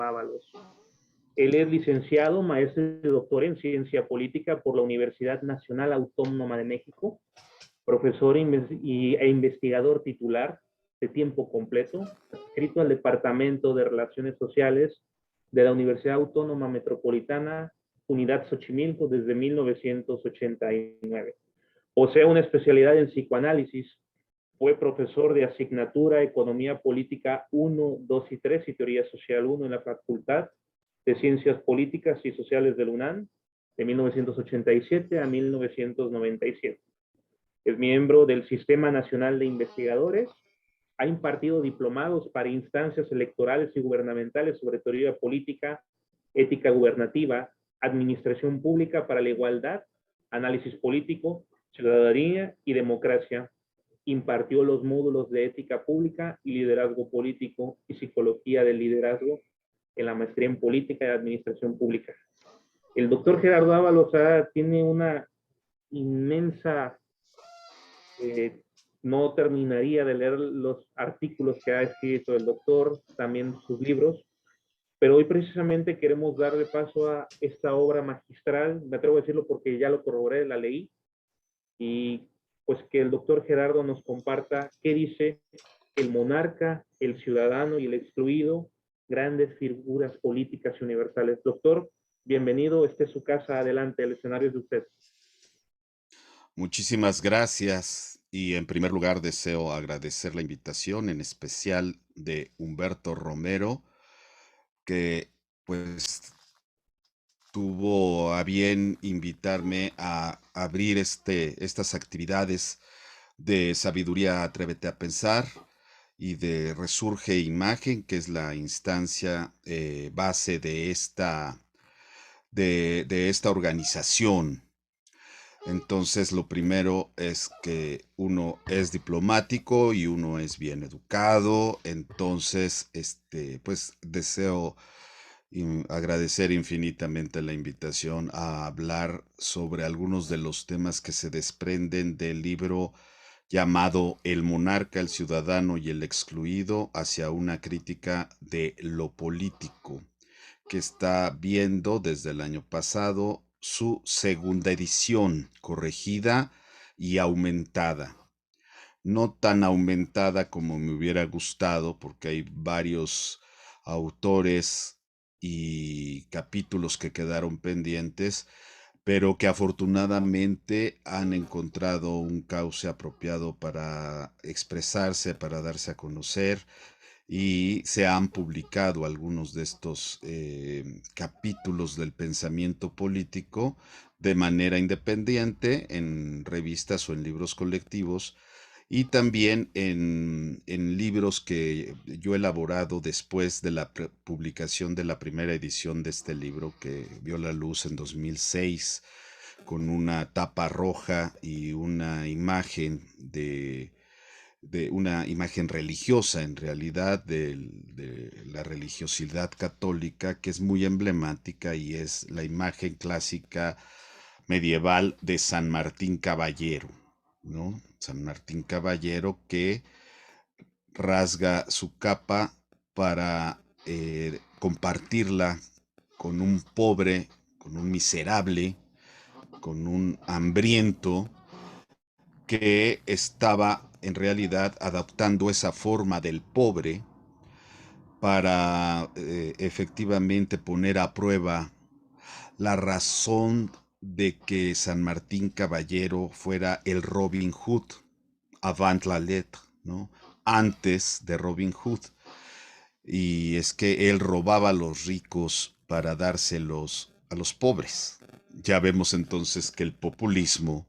Ábalos. Él es licenciado, maestro y doctor en ciencia política por la Universidad Nacional Autónoma de México, profesor e investigador titular de tiempo completo, adscrito al Departamento de Relaciones Sociales de la Universidad Autónoma Metropolitana, Unidad Xochimilco, desde 1989. Posee una especialidad en psicoanálisis. Fue profesor de asignatura Economía Política 1, 2 y 3 y Teoría Social 1 en la Facultad de Ciencias Políticas y Sociales del UNAM de 1987 a 1997. Es miembro del Sistema Nacional de Investigadores. Ha impartido diplomados para instancias electorales y gubernamentales sobre teoría política, ética gubernativa, administración pública para la igualdad, análisis político, ciudadanía y democracia. Impartió los módulos de ética pública y liderazgo político y psicología del liderazgo en la maestría en política y administración pública. El doctor Gerardo Ábalos tiene una inmensa, no terminaría de leer los artículos que ha escrito el doctor, también sus libros, pero hoy precisamente queremos darle paso a esta obra magistral, me atrevo a decirlo porque ya lo corroboré, la leí, y pues que el doctor Gerardo nos comparta qué dice el monarca, el ciudadano y el excluido, grandes figuras políticas y universales. Doctor, bienvenido, esta es su casa, adelante, el escenario es de usted. Muchísimas gracias y en primer lugar deseo agradecer la invitación, en especial de Humberto Romero, que pues tuvo a bien invitarme a abrir estas actividades de Sabiduría Atrévete a Pensar y de Resurge Imagen, que es la instancia base de esta organización. Entonces, lo primero es que uno es diplomático y uno es bien educado. Entonces, pues deseo agradecer infinitamente la invitación a hablar sobre algunos de los temas que se desprenden del libro llamado El monarca, el ciudadano y el excluido, hacia una crítica de lo político, que está viendo desde el año pasado su segunda edición, corregida y aumentada. No tan aumentada como me hubiera gustado, porque hay varios autores y capítulos que quedaron pendientes, pero que afortunadamente han encontrado un cauce apropiado para expresarse, para darse a conocer, y se han publicado algunos de estos capítulos del pensamiento político de manera independiente en revistas o en libros colectivos, y también en libros que yo he elaborado después de la publicación de la primera edición de este libro, que vio la luz en 2006 con una tapa roja y una imagen de una imagen religiosa, en realidad, de la religiosidad católica, que es muy emblemática, y es la imagen clásica medieval de San Martín Caballero, ¿no? San Martín Caballero que rasga su capa para compartirla con un pobre, con un miserable, con un hambriento, que estaba en realidad adaptando esa forma del pobre para efectivamente poner a prueba la razón de que San Martín Caballero fuera el Robin Hood, avant la lettre, ¿no? Antes de Robin Hood. Y es que él robaba a los ricos para dárselos a los pobres. Ya vemos entonces que el populismo,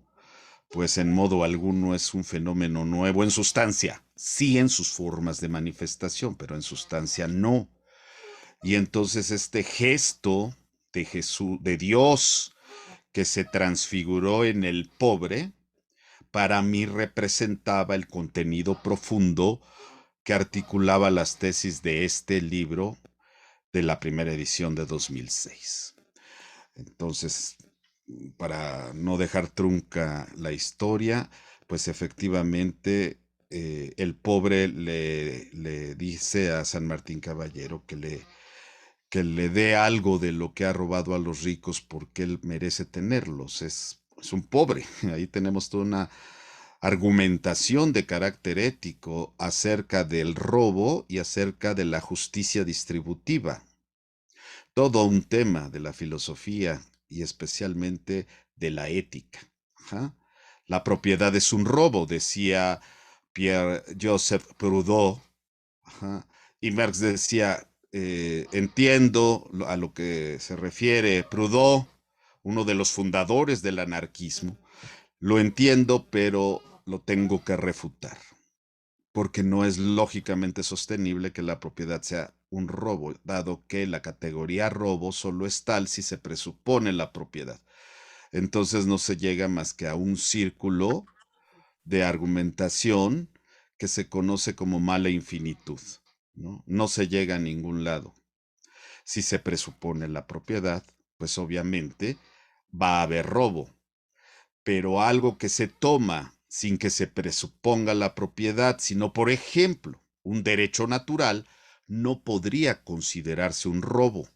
pues en modo alguno es un fenómeno nuevo en sustancia, sí en sus formas de manifestación, pero en sustancia no. Y entonces este gesto de Jesús, de Dios, que se transfiguró en el pobre, para mí representaba el contenido profundo que articulaba las tesis de este libro de la primera edición de 2006. Entonces, para no dejar trunca la historia, pues efectivamente el pobre le dice a San Martín Caballero que le dé algo de lo que ha robado a los ricos porque él merece tenerlos. Es un pobre. Ahí tenemos toda una argumentación de carácter ético acerca del robo y acerca de la justicia distributiva. Todo un tema de la filosofía y especialmente de la ética. Ajá. La propiedad es un robo, decía Pierre-Joseph Proudhon. Ajá. Y Marx decía, entiendo a lo que se refiere Proudhon, uno de los fundadores del anarquismo, lo entiendo, pero lo tengo que refutar, porque no es lógicamente sostenible que la propiedad sea un robo, dado que la categoría robo solo es tal si se presupone la propiedad. Entonces no se llega más que a un círculo de argumentación que se conoce como mala infinitud. ¿No? No se llega a ningún lado. Si se presupone la propiedad, pues obviamente va a haber robo, pero algo que se toma sin que se presuponga la propiedad, sino por ejemplo, un derecho natural, no podría considerarse un robo.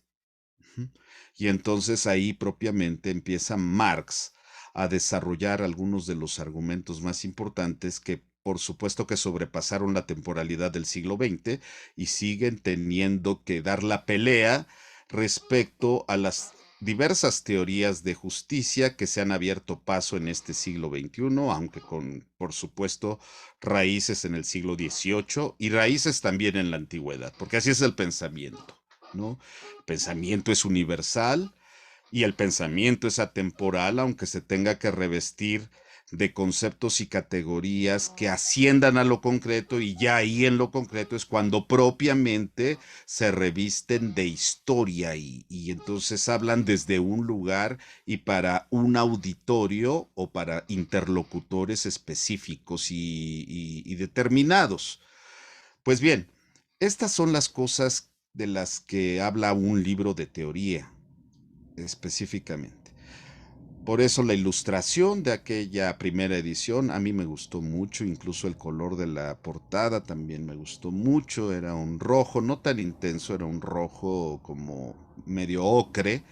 Y entonces ahí propiamente empieza Marx a desarrollar algunos de los argumentos más importantes que por supuesto que sobrepasaron la temporalidad del siglo XX y siguen teniendo que dar la pelea respecto a las diversas teorías de justicia que se han abierto paso en este siglo XXI, aunque con, por supuesto, raíces en el siglo XVIII y raíces también en la antigüedad, porque así es el pensamiento, ¿no? El pensamiento es universal y el pensamiento es atemporal, aunque se tenga que revestir de conceptos y categorías que asciendan a lo concreto, y ya ahí en lo concreto es cuando propiamente se revisten de historia y entonces hablan desde un lugar y para un auditorio o para interlocutores específicos y determinados. Pues bien, estas son las cosas de las que habla un libro de teoría específicamente. Por eso la ilustración de aquella primera edición a mí me gustó mucho, incluso el color de la portada también me gustó mucho, era un rojo, no tan intenso, era un rojo como medio ocre,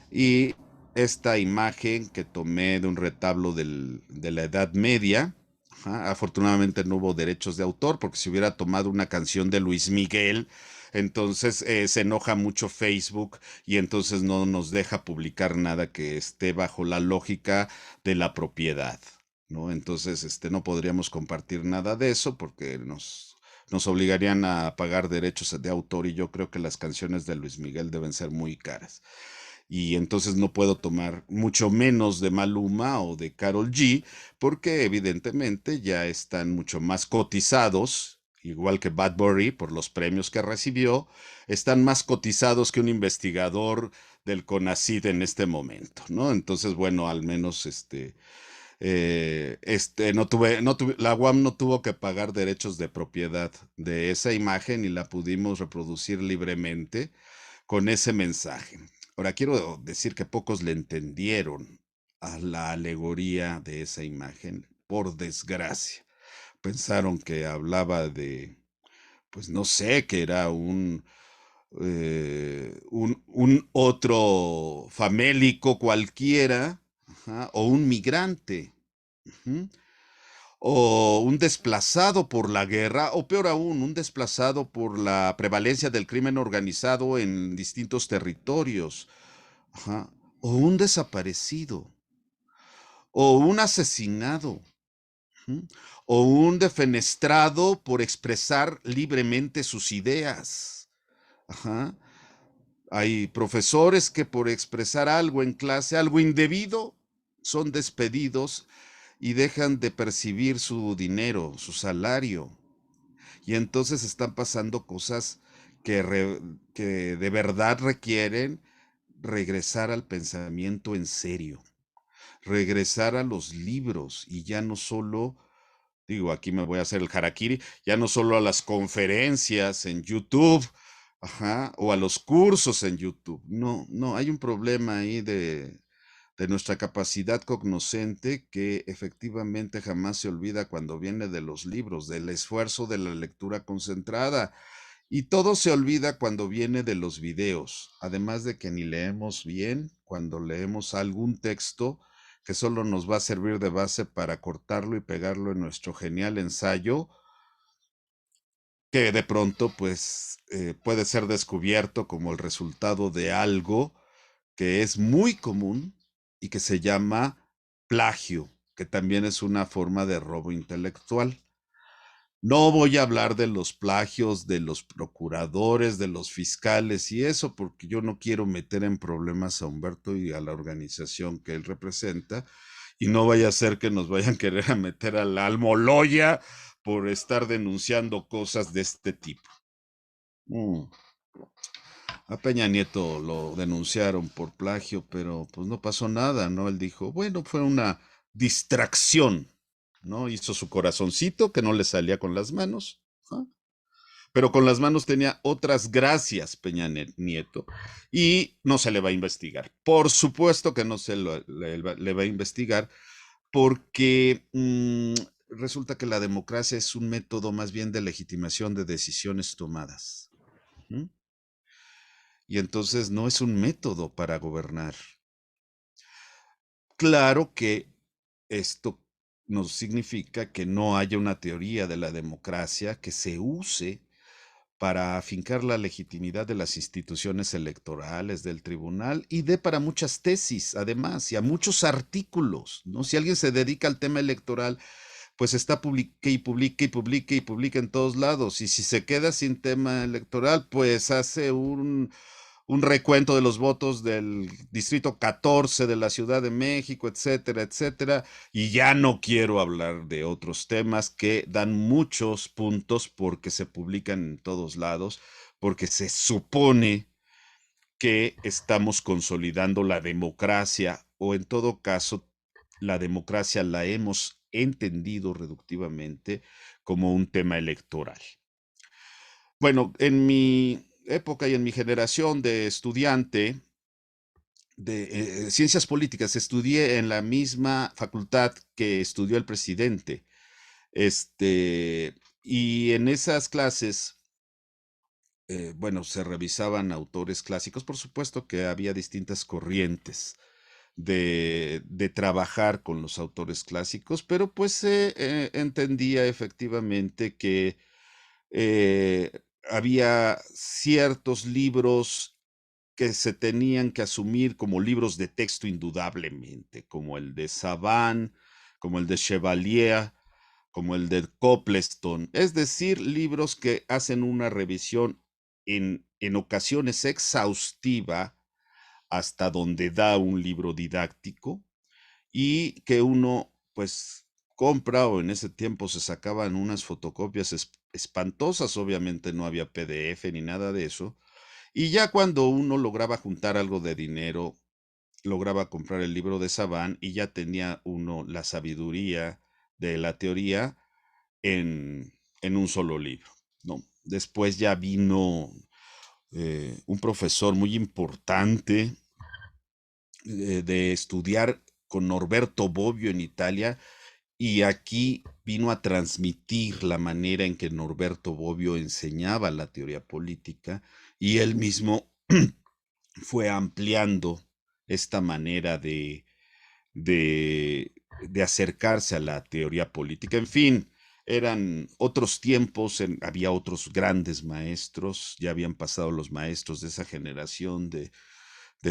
y esta imagen que tomé de un retablo de la Edad Media, ajá, afortunadamente no hubo derechos de autor, porque si hubiera tomado una canción de Luis Miguel, entonces se enoja mucho Facebook y entonces no nos deja publicar nada que esté bajo la lógica de la propiedad, ¿no? Entonces no podríamos compartir nada de eso porque nos obligarían a pagar derechos de autor y yo creo que las canciones de Luis Miguel deben ser muy caras y entonces no puedo tomar mucho menos de Maluma o de Karol G, porque evidentemente ya están mucho más cotizados, igual que Bad Bunny por los premios que recibió, están más cotizados que un investigador del CONACYT en este momento, ¿no? Entonces, bueno, al menos la UAM no tuvo que pagar derechos de propiedad de esa imagen y la pudimos reproducir libremente con ese mensaje. Ahora, quiero decir que pocos le entendieron a la alegoría de esa imagen, por desgracia. Pensaron que hablaba de, pues no sé, que era un otro famélico cualquiera, ajá, o un migrante. Ujú, o un desplazado por la guerra, o peor aún, un desplazado por la prevalencia del crimen organizado en distintos territorios, ajá, o un desaparecido, o un asesinado, ujú, o un defenestrado por expresar libremente sus ideas. Ajá. Hay profesores que por expresar algo en clase, algo indebido, son despedidos y dejan de percibir su dinero, su salario. Y entonces están pasando cosas que de verdad requieren regresar al pensamiento en serio, regresar a los libros y ya no solo, digo, aquí me voy a hacer el harakiri, ya no solo a las conferencias en YouTube, ajá, o a los cursos en YouTube. No, no, hay un problema ahí de nuestra capacidad cognoscente que efectivamente jamás se olvida cuando viene de los libros, del esfuerzo de la lectura concentrada. Y todo se olvida cuando viene de los videos, además de que ni leemos bien cuando leemos algún texto que solo nos va a servir de base para cortarlo y pegarlo en nuestro genial ensayo, que de pronto pues puede ser descubierto como el resultado de algo que es muy común y que se llama plagio, que también es una forma de robo intelectual. No voy a hablar de los plagios de los procuradores, de los fiscales y eso, porque yo no quiero meter en problemas a Humberto y a la organización que él representa, y no vaya a ser que nos vayan a querer a meter a la almoloya por estar denunciando cosas de este tipo. A Peña Nieto lo denunciaron por plagio, pero pues no pasó nada, ¿no? Él dijo, bueno, fue una distracción, ¿no? Hizo su corazoncito que no le salía con las manos, ¿ah? Pero con las manos tenía otras gracias Peña Nieto y no se le va a investigar. Por supuesto que no le va a investigar porque resulta que la democracia es un método más bien de legitimación de decisiones tomadas. ¿Mm? Y entonces no es un método para gobernar. Claro que esto nos significa que no haya una teoría de la democracia que se use para afincar la legitimidad de las instituciones electorales, del tribunal y de para muchas tesis, además, y a muchos artículos, ¿no? Si alguien se dedica al tema electoral, pues está publique y publique y publique y publica en todos lados. Y si se queda sin tema electoral, pues hace un recuento de los votos del distrito 14 de la Ciudad de México, etcétera, etcétera. Y ya no quiero hablar de otros temas que dan muchos puntos porque se publican en todos lados, porque se supone que estamos consolidando la democracia o en todo caso la democracia la hemos entendido reductivamente como un tema electoral. Bueno, en mi época y en mi generación de estudiante de ciencias políticas, estudié en la misma facultad que estudió el presidente. Y en esas clases, bueno, se revisaban autores clásicos, por supuesto que había distintas corrientes de trabajar con los autores clásicos, pero pues se entendía efectivamente que eh, había ciertos libros que se tenían que asumir como libros de texto indudablemente, como el de Saban, como el de Chevalier, como el de Copleston, es decir, libros que hacen una revisión en ocasiones exhaustiva hasta donde da un libro didáctico y que uno pues compra o en ese tiempo se sacaban unas fotocopias espantosas, obviamente no había PDF ni nada de eso, y ya cuando uno lograba juntar algo de dinero, lograba comprar el libro de Saban y ya tenía uno la sabiduría de la teoría en un solo libro, ¿no? Después ya vino un profesor muy importante de estudiar con Norberto Bobbio en Italia y aquí vino a transmitir la manera en que Norberto Bobbio enseñaba la teoría política y él mismo fue ampliando esta manera de, de acercarse a la teoría política. En fin, eran otros tiempos, había otros grandes maestros, ya habían pasado los maestros de esa generación de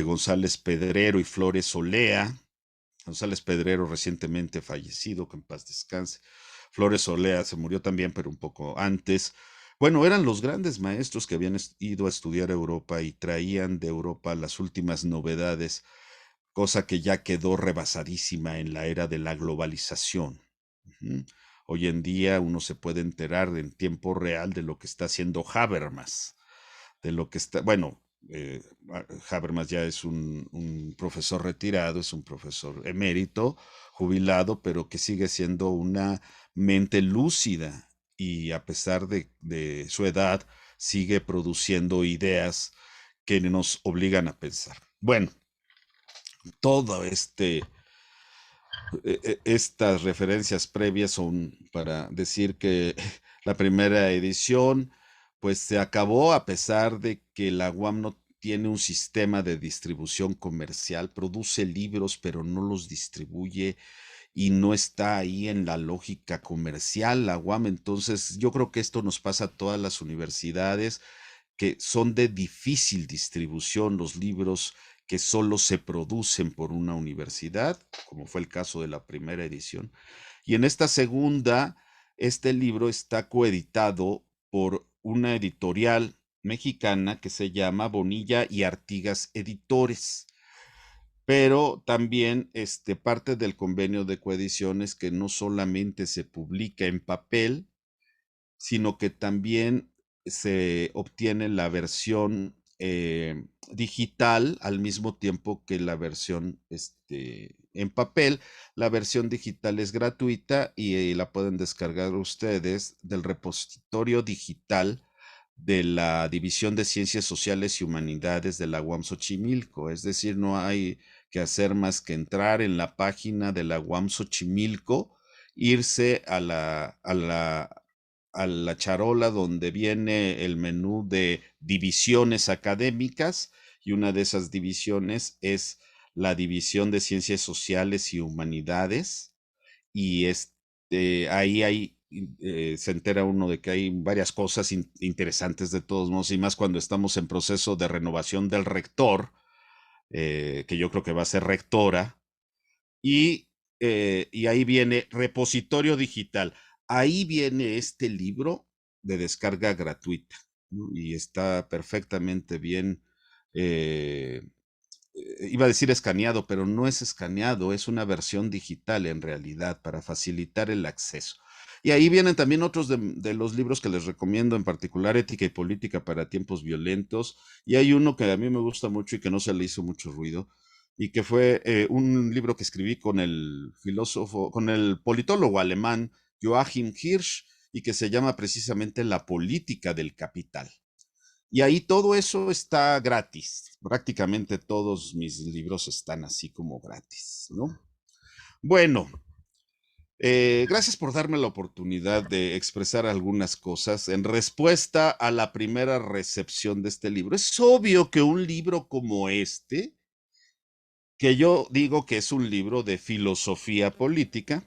González Pedrero y Flores Olea. González Pedrero recientemente fallecido, que en paz descanse. Flores Olea se murió también, pero un poco antes. Bueno, eran los grandes maestros que habían ido a estudiar a Europa y traían de Europa las últimas novedades, cosa que ya quedó rebasadísima en la era de la globalización. Ujú. Hoy en día uno se puede enterar en tiempo real de lo que está haciendo Habermas, de lo que está, bueno, eh, Habermas ya es un profesor retirado, es un profesor emérito, jubilado, pero que sigue siendo una mente lúcida y a pesar de su edad sigue produciendo ideas que nos obligan a pensar. Bueno, todo estas referencias previas son para decir que la primera edición pues se acabó a pesar de que la UAM no tiene un sistema de distribución comercial, produce libros pero no los distribuye y no está ahí en la lógica comercial la UAM. Entonces yo creo que esto nos pasa a todas las universidades que son de difícil distribución, los libros que solo se producen por una universidad, como fue el caso de la primera edición. Y en esta segunda, este libro está coeditado por una editorial mexicana que se llama Bonilla y Artigas Editores. Pero también parte del convenio de coedición es que no solamente se publica en papel, sino que también se obtiene la versión digital al mismo tiempo que la versión en papel. La versión digital es gratuita y la pueden descargar ustedes del repositorio digital de la División de Ciencias Sociales y Humanidades de la UAM Xochimilco. Es decir, no hay que hacer más que entrar en la página de la UAM Xochimilco, irse a la charola donde viene el menú de divisiones académicas, y una de esas divisiones es la División de Ciencias Sociales y Humanidades, y ahí se entera uno de que hay varias cosas interesantes de todos modos, y más cuando estamos en proceso de renovación del rector, que yo creo que va a ser rectora, y ahí viene repositorio digital. Ahí viene este libro de descarga gratuita, ¿no? Y está perfectamente bien. eh, Iba a decir escaneado, pero no es escaneado, es una versión digital en realidad para facilitar el acceso. Y ahí vienen también otros de los libros que les recomiendo, en particular Ética y Política para Tiempos Violentos. Y hay uno que a mí me gusta mucho y que no se le hizo mucho ruido, y que fue un libro que escribí con el filósofo, con el politólogo alemán Joachim Hirsch, y que se llama precisamente La política del capital. Y ahí todo eso está gratis. Prácticamente todos mis libros están así como gratis, ¿no? Bueno, gracias por darme la oportunidad de expresar algunas cosas en respuesta a la primera recepción de este libro. Es obvio que un libro como este, que yo digo que es un libro de filosofía política,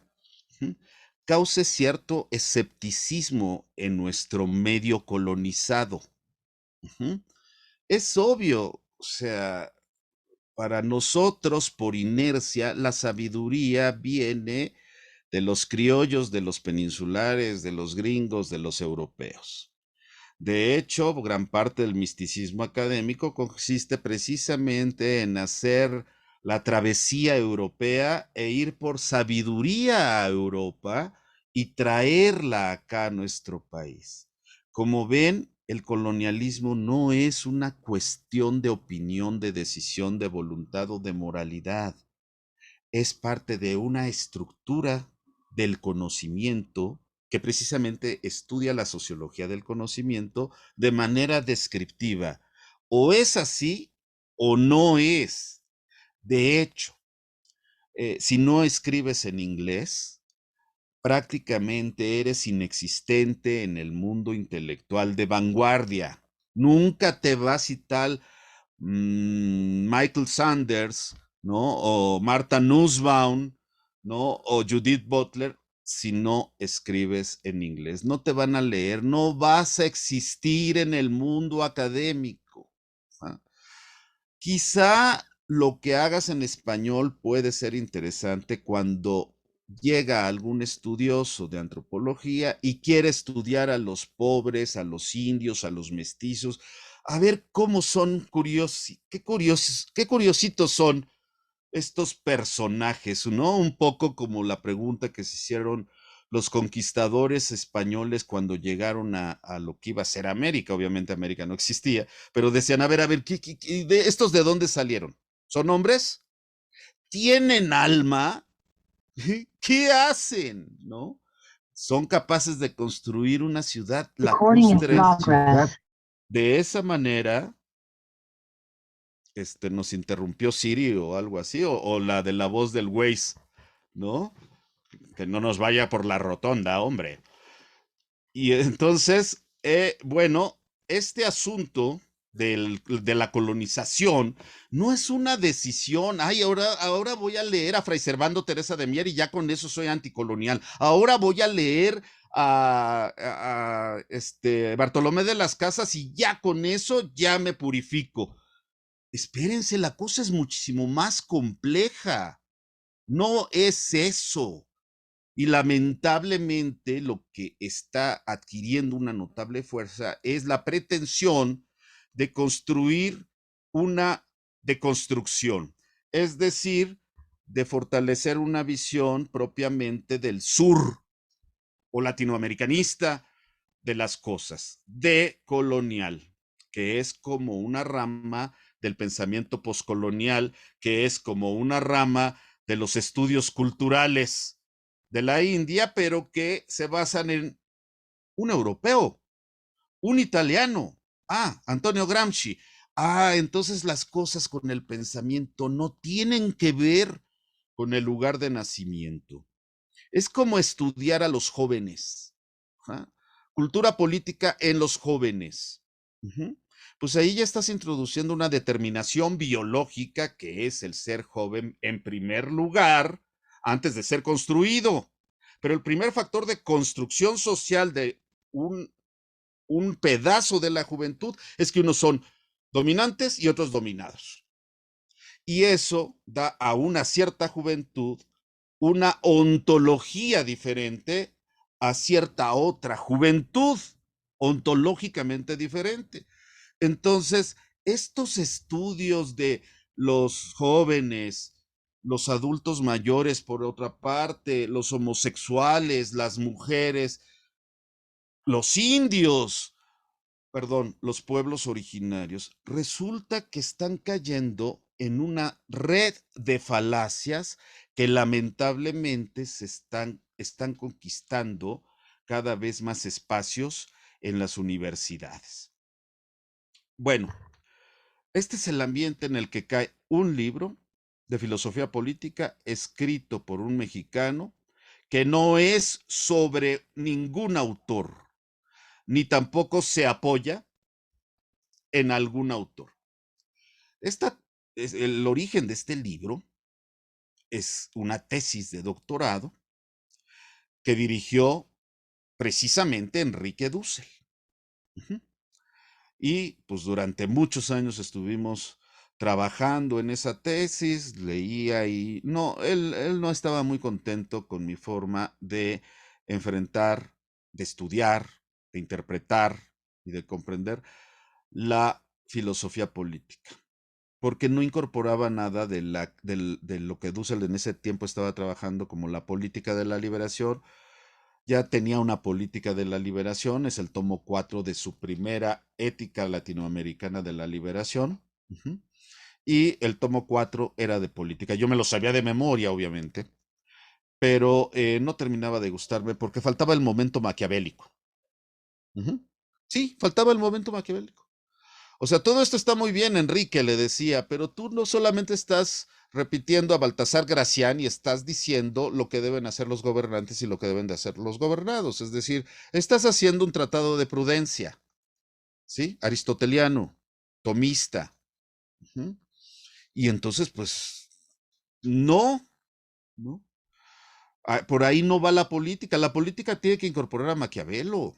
cause cierto escepticismo en nuestro medio colonizado. Es obvio, o sea, para nosotros, por inercia, la sabiduría viene de los criollos, de los peninsulares, de los gringos, de los europeos. De hecho, gran parte del misticismo académico consiste precisamente en hacer la travesía europea e ir por sabiduría a Europa y traerla acá a nuestro país. Como ven, el colonialismo no es una cuestión de opinión, de decisión, de voluntad o de moralidad. Es parte de una estructura del conocimiento que precisamente estudia la sociología del conocimiento de manera descriptiva. O es así o no es. De hecho, si no escribes en inglés, prácticamente eres inexistente en el mundo intelectual de vanguardia. Nunca te va a citar Michael Sanders, ¿no? O Martha Nussbaum, ¿no? O Judith Butler, si no escribes en inglés. No te van a leer, no vas a existir en el mundo académico. ¿Ah? Quizá lo que hagas en español puede ser interesante cuando llega algún estudioso de antropología y quiere estudiar a los pobres, a los indios, a los mestizos, a ver cómo son qué curiositos son estos personajes, ¿no? Un poco como la pregunta que se hicieron los conquistadores españoles cuando llegaron a lo que iba a ser América. Obviamente América no existía, pero decían, a ver, ¿estos de dónde salieron? ¿Son hombres? ¿Tienen alma? ¿Qué hacen? ¿No? Son capaces de construir una ciudad lacustre. De esa manera, nos interrumpió Siri o algo así, o la de la voz del Waze, ¿no? Que no nos vaya por la rotonda, hombre. Y entonces, bueno, este asunto de la colonización no es una decisión, ay, ahora voy a leer a Fray Servando Teresa de Mier y ya con eso soy anticolonial, ahora voy a leer a Bartolomé de las Casas y ya con eso ya me purifico. Espérense, la cosa es muchísimo más compleja, no es eso. Y lamentablemente lo que está adquiriendo una notable fuerza es la pretensión de construir una deconstrucción, es decir, de fortalecer una visión propiamente del sur o latinoamericanista de las cosas, decolonial, que es como una rama del pensamiento poscolonial, que es como una rama de los estudios culturales de la India, pero que se basan en un europeo, un italiano, Antonio Gramsci. Entonces las cosas con el pensamiento no tienen que ver con el lugar de nacimiento. Es como estudiar a los jóvenes. ¿Ah? Cultura política en los jóvenes. Pues ahí ya estás introduciendo una determinación biológica que es el ser joven en primer lugar antes de ser construido. Pero el primer factor de construcción social de un pedazo de la juventud es que unos son dominantes y otros dominados. Y eso da a una cierta juventud una ontología diferente a cierta otra juventud, ontológicamente diferente. Entonces, estos estudios de los jóvenes, los adultos mayores, por otra parte, los homosexuales, las mujeres, los indios, perdón, los pueblos originarios, resulta que están cayendo en una red de falacias que lamentablemente están conquistando cada vez más espacios en las universidades. Bueno, este es el ambiente en el que cae un libro de filosofía política escrito por un mexicano que no es sobre ningún autor, ni tampoco se apoya en algún autor. El origen de este libro es una tesis de doctorado que dirigió precisamente Enrique Dussel. Y pues durante muchos años estuvimos trabajando en esa tesis, leía y no, él no estaba muy contento con mi forma de enfrentar, de estudiar, de interpretar y de comprender la filosofía política, porque no incorporaba nada de lo que Dussel en ese tiempo estaba trabajando como la política de la liberación. Ya tenía una política de la liberación, es el tomo 4 de su primera Ética Latinoamericana de la Liberación. Y el tomo 4 era de política. Yo me lo sabía de memoria, obviamente, pero no terminaba de gustarme porque faltaba el momento maquiavélico. Sí, faltaba el momento maquiavélico. O sea, todo esto está muy bien, Enrique, le decía, pero tú no solamente estás repitiendo a Baltasar Gracián y estás diciendo lo que deben hacer los gobernantes y lo que deben de hacer los gobernados. Es decir, estás haciendo un tratado de prudencia, ¿sí? Aristoteliano, tomista. Y entonces, pues, no, ¿no? Por ahí no va la política. La política tiene que incorporar a Maquiavelo,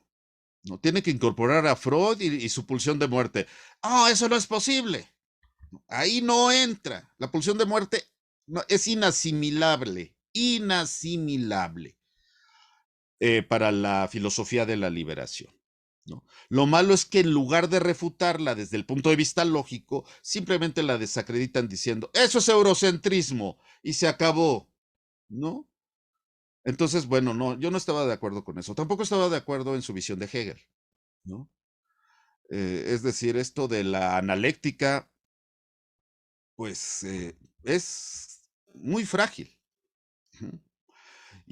¿no? Tiene que incorporar a Freud y su pulsión de muerte. Eso no es posible. Ahí no entra. La pulsión de muerte es inasimilable, inasimilable para la filosofía de la liberación. ¿No? Lo malo es que en lugar de refutarla desde el punto de vista lógico, simplemente la desacreditan diciendo, eso es eurocentrismo y se acabó, ¿no? Entonces, bueno, no, yo no estaba de acuerdo con eso. Tampoco estaba de acuerdo en su visión de Hegel, ¿no? Es decir, esto de la analéctica, pues es muy frágil.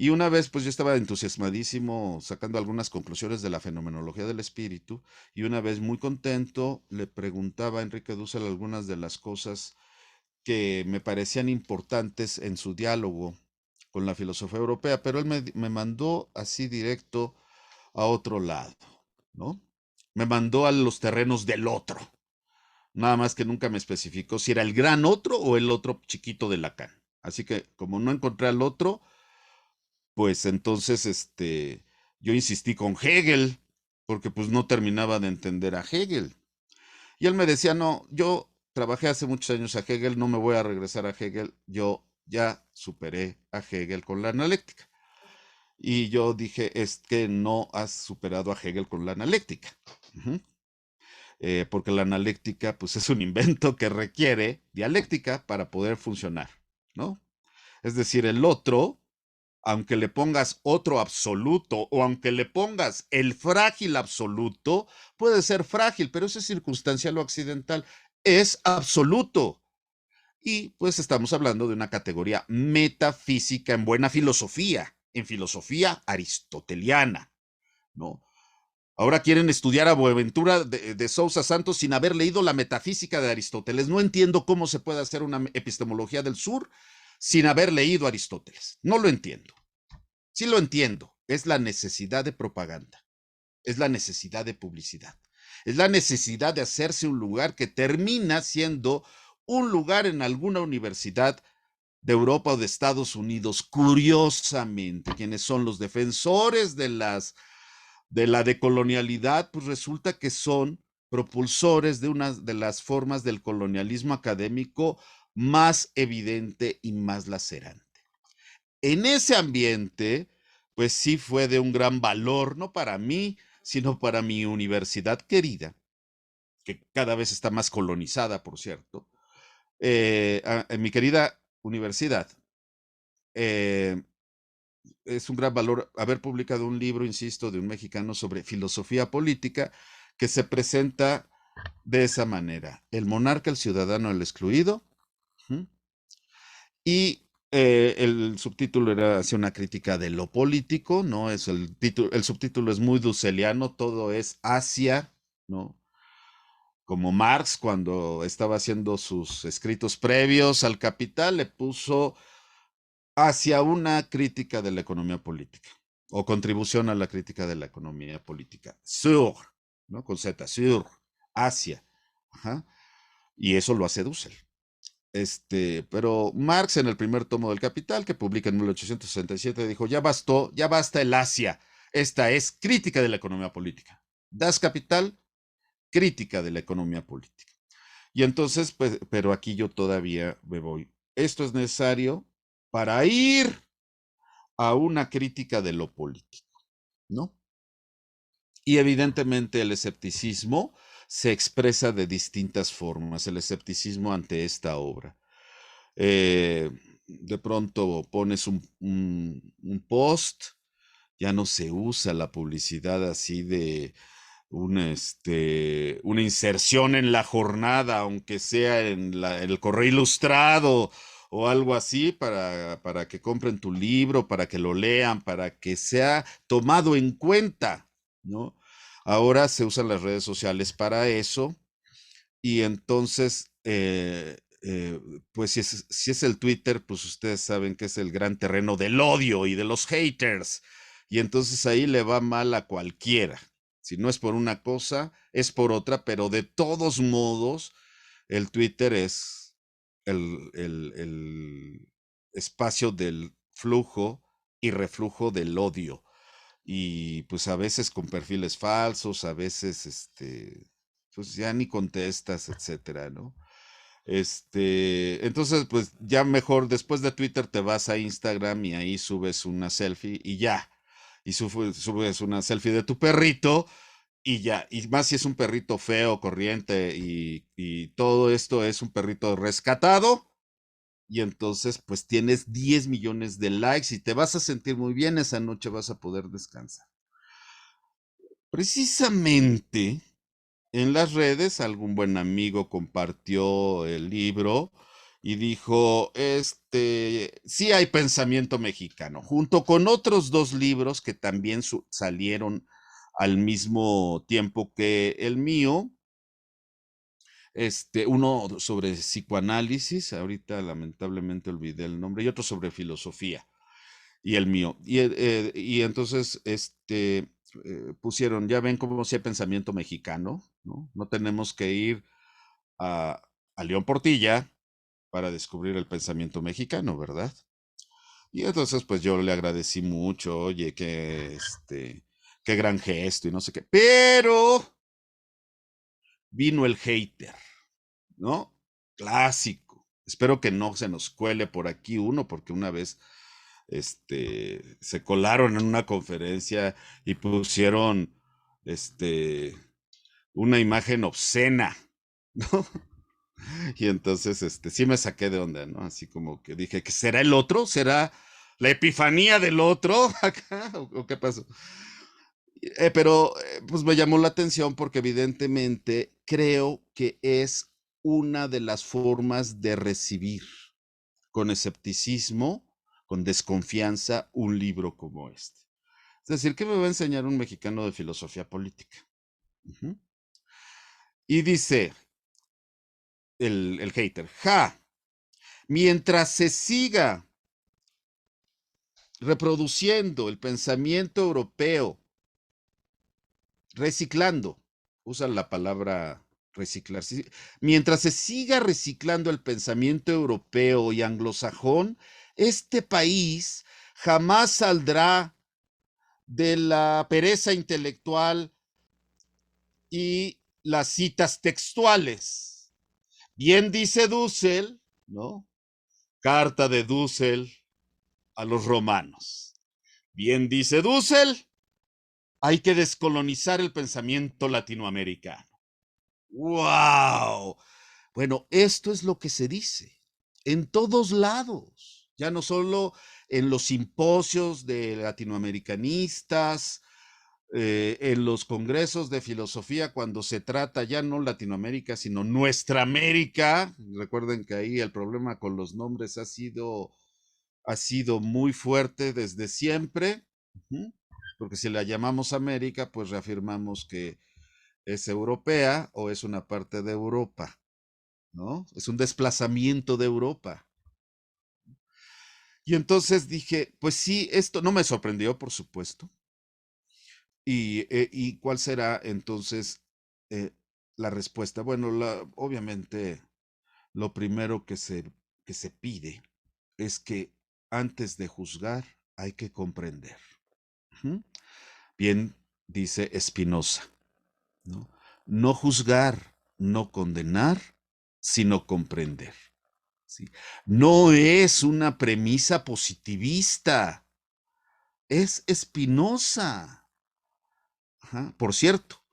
Y una vez, pues yo estaba entusiasmadísimo sacando algunas conclusiones de la fenomenología del espíritu, y una vez muy contento le preguntaba a Enrique Dussel algunas de las cosas que me parecían importantes en su diálogo con la filosofía europea, pero él me mandó así directo a otro lado, ¿no? Me mandó a los terrenos del otro. Nada más que nunca me especificó si era el gran otro o el otro chiquito de Lacan. Así que como no encontré al otro, pues entonces yo insistí con Hegel, porque pues no terminaba de entender a Hegel. Y él me decía, no, yo trabajé hace muchos años a Hegel, no me voy a regresar a Hegel, yo ya superé a Hegel con la analéctica. Y yo dije, es que no has superado a Hegel con la analéctica. Ujú. Porque la analéctica pues es un invento que requiere dialéctica para poder funcionar, ¿no? Es decir, el otro, aunque le pongas otro absoluto o aunque le pongas el frágil absoluto, puede ser frágil, pero eso es circunstancial o accidental, es absoluto. Y pues estamos hablando de una categoría metafísica en buena filosofía, en filosofía aristoteliana, ¿no? Ahora quieren estudiar a Boaventura de Sousa Santos sin haber leído la metafísica de Aristóteles. No entiendo cómo se puede hacer una epistemología del sur sin haber leído a Aristóteles. No lo entiendo. Sí lo entiendo. Es la necesidad de propaganda. Es la necesidad de publicidad. Es la necesidad de hacerse un lugar que termina siendo un lugar en alguna universidad de Europa o de Estados Unidos. Curiosamente, quienes son los defensores de la decolonialidad, pues resulta que son propulsores de una de las formas del colonialismo académico más evidente y más lacerante. En ese ambiente, pues sí fue de un gran valor, no para mí, sino para mi universidad querida, que cada vez está más colonizada, por cierto, en mi querida universidad. Eh, es un gran valor haber publicado un libro, insisto, de un mexicano sobre filosofía política que se presenta de esa manera. El monarca, el ciudadano, el excluido. ¿Mm? Y el subtítulo era hacia una crítica de lo político, ¿no? Es el subtítulo es muy dusseliano, todo es hacia, ¿no? Como Marx cuando estaba haciendo sus escritos previos al Capital, le puso hacia una crítica de la economía política o contribución a la crítica de la economía política. Sur, ¿no? Con Z, sur, hacia. Ajá. Y eso lo hace Dussel. Pero Marx en el primer tomo del Capital, que publica en 1867, dijo, ya bastó, ya basta el Asia. Esta es crítica de la economía política. Das Capital, crítica de la economía política. Y entonces, pues, pero aquí yo todavía me voy. Esto es necesario para ir a una crítica de lo político, ¿no? Y evidentemente el escepticismo se expresa de distintas formas, el escepticismo ante esta obra. De pronto pones un post, ya no se usa la publicidad así de una inserción en la jornada, aunque sea en el correo ilustrado o algo así, para que compren tu libro, para que lo lean, para que sea tomado en cuenta, ¿no? Ahora se usan las redes sociales para eso y entonces, pues si es el Twitter, pues ustedes saben que es el gran terreno del odio y de los haters. Y entonces ahí le va mal a cualquiera. Si no es por una cosa, es por otra, pero de todos modos, el Twitter es el espacio del flujo y reflujo del odio. Y pues a veces con perfiles falsos, a veces pues ya ni contestas, etcétera, ¿no? Entonces, pues ya mejor después de Twitter te vas a Instagram y ahí subes una selfie y ya. Y subes una selfie de tu perrito y ya. Y más si es un perrito feo, corriente y todo esto es un perrito rescatado. Y entonces, pues tienes 10 millones de likes y te vas a sentir muy bien. Esa noche vas a poder descansar. Precisamente en las redes, algún buen amigo compartió el libro y dijo, sí hay pensamiento mexicano, junto con otros dos libros que también salieron al mismo tiempo que el mío, uno sobre psicoanálisis, ahorita lamentablemente olvidé el nombre, y otro sobre filosofía, y el mío. Y entonces, pusieron, ya ven cómo si hay pensamiento mexicano, ¿no? No tenemos que ir a León Portilla para descubrir el pensamiento mexicano, ¿verdad? Y entonces, pues yo le agradecí mucho, oye, qué gran gesto y no sé qué. Pero vino el hater, ¿no? Clásico. Espero que no se nos cuele por aquí uno, porque una vez se colaron en una conferencia y pusieron una imagen obscena, ¿no? Y entonces sí me saqué de onda, ¿no? Así como que dije, ¿que será el otro? ¿Será la epifanía del otro acá? ¿O qué pasó? Pero pues me llamó la atención porque evidentemente creo que es una de las formas de recibir con escepticismo, con desconfianza, un libro como este. Es decir, ¿qué me va a enseñar un mexicano de filosofía política? Ujú. Y dice el hater, mientras se siga reproduciendo el pensamiento europeo, reciclando, usan la palabra reciclar, mientras se siga reciclando el pensamiento europeo y anglosajón, este país jamás saldrá de la pereza intelectual y las citas textuales. Bien dice Dussel, ¿no? Carta de Dussel a los romanos. Bien dice Dussel, hay que descolonizar el pensamiento latinoamericano. ¡Wow! Bueno, esto es lo que se dice en todos lados, ya no solo en los simposios de latinoamericanistas, en los congresos de filosofía, cuando se trata ya no Latinoamérica, sino nuestra América. Recuerden que ahí el problema con los nombres ha sido muy fuerte desde siempre, porque si la llamamos América, pues reafirmamos que es europea o es una parte de Europa, ¿no? Es un desplazamiento de Europa. Y entonces dije, pues sí, esto no me sorprendió, por supuesto. ¿Y cuál será entonces eh, la respuesta? Bueno, obviamente lo primero que se pide es que antes de juzgar hay que comprender. Ujú. Bien, dice Spinoza, ¿no? No juzgar, no condenar, sino comprender. ¿Sí? No es una premisa positivista, es Spinoza. Ajá. Por cierto,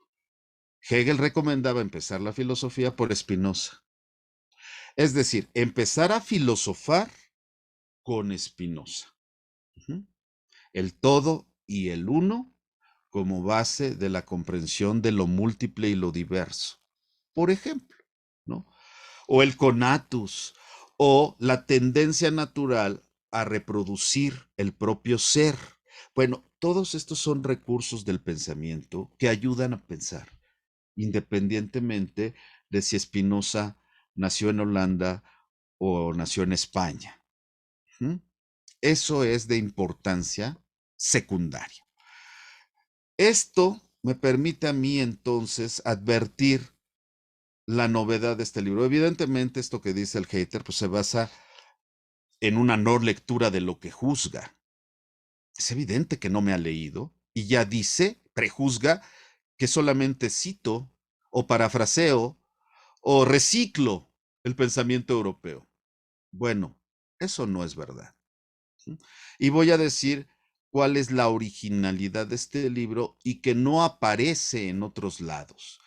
Hegel recomendaba empezar la filosofía por Spinoza. Es decir, empezar a filosofar con Spinoza. Ujú. El todo y el uno como base de la comprensión de lo múltiple y lo diverso. Por ejemplo, ¿no? O el conatus, o la tendencia natural a reproducir el propio ser. Bueno, todos estos son recursos del pensamiento que ayudan a pensar, independientemente de si Spinoza nació en Holanda o nació en España. ¿Mm? Eso es de importancia secundaria. Esto me permite a mí entonces advertir la novedad de este libro. Evidentemente, esto que dice el hater, pues se basa en una no lectura de lo que juzga. Es evidente que no me ha leído y ya dice, prejuzga, que solamente cito o parafraseo o reciclo el pensamiento europeo. Bueno, eso no es verdad. Y voy a decir cuál es la originalidad de este libro y que no aparece en otros lados.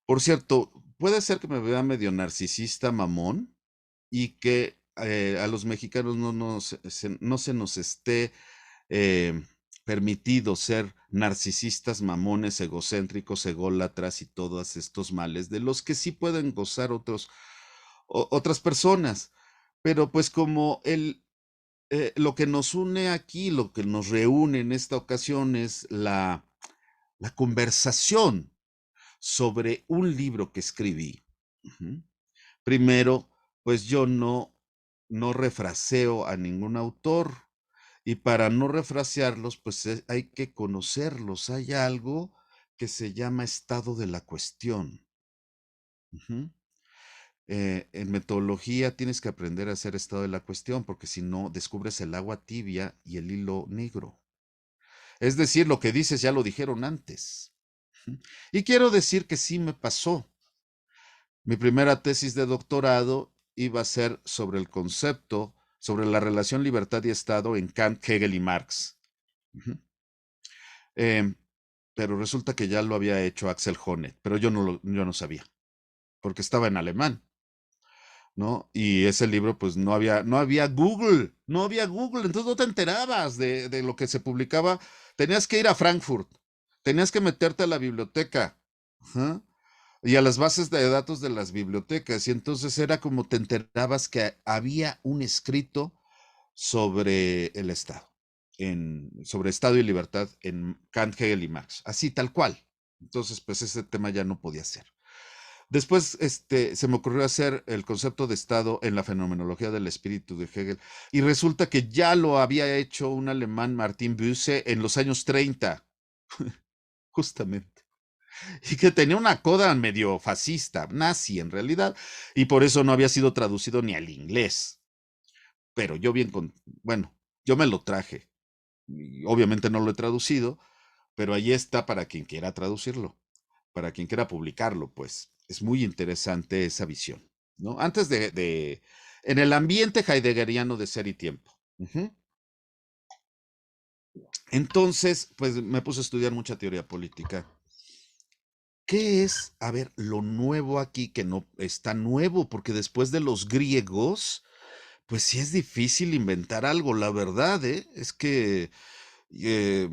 Por cierto, puede ser que me vea medio narcisista mamón y que a los mexicanos no se nos esté eh, permitido ser narcisistas, mamones, egocéntricos, ególatras y todos estos males de los que sí pueden gozar otras personas. Pero pues como lo que nos une aquí, lo que nos reúne en esta ocasión es la conversación sobre un libro que escribí. Ujú. Primero, pues yo no refraseo a ningún autor Y para no refrasearlos, pues hay que conocerlos. Hay algo que se llama estado de la cuestión. Ujú. En metodología tienes que aprender a hacer estado de la cuestión, porque si no, descubres el agua tibia y el hilo negro. Es decir, lo que dices ya lo dijeron antes. Ujú. Y quiero decir que sí me pasó. Mi primera tesis de doctorado iba a ser sobre el concepto, sobre la relación libertad y Estado en Kant, Hegel y Marx. Ujú. Em, pero resulta que ya lo había hecho Axel Honneth, pero yo no sabía, porque estaba en alemán, ¿no? Y ese libro, pues no había Google, no había Google, entonces no te enterabas de lo que se publicaba. Tenías que ir a Frankfurt, tenías que meterte a la biblioteca, ajá, y a las bases de datos de las bibliotecas, y entonces era como te enterabas que había un escrito sobre el Estado, sobre Estado y libertad en Kant, Hegel y Marx, así tal cual. Entonces, pues ese tema ya no podía ser. Después, se me ocurrió hacer el concepto de Estado en la fenomenología del espíritu de Hegel, y resulta que ya lo había hecho un alemán, Martin Busse, en los años 30, justamente, y que tenía una coda medio fascista, nazi en realidad, y por eso no había sido traducido ni al inglés. Pero yo bueno, yo me lo traje, y obviamente no lo he traducido, pero ahí está para quien quiera traducirlo, para quien quiera publicarlo, pues es muy interesante esa visión, ¿no? Antes en el ambiente heideggeriano de ser y tiempo. Ujú. Entonces, pues me puse a estudiar mucha teoría política. ¿Qué es, a ver, lo nuevo aquí que no está nuevo? Porque después de los griegos, pues sí es difícil inventar algo, la verdad, ¿eh? Es que eh,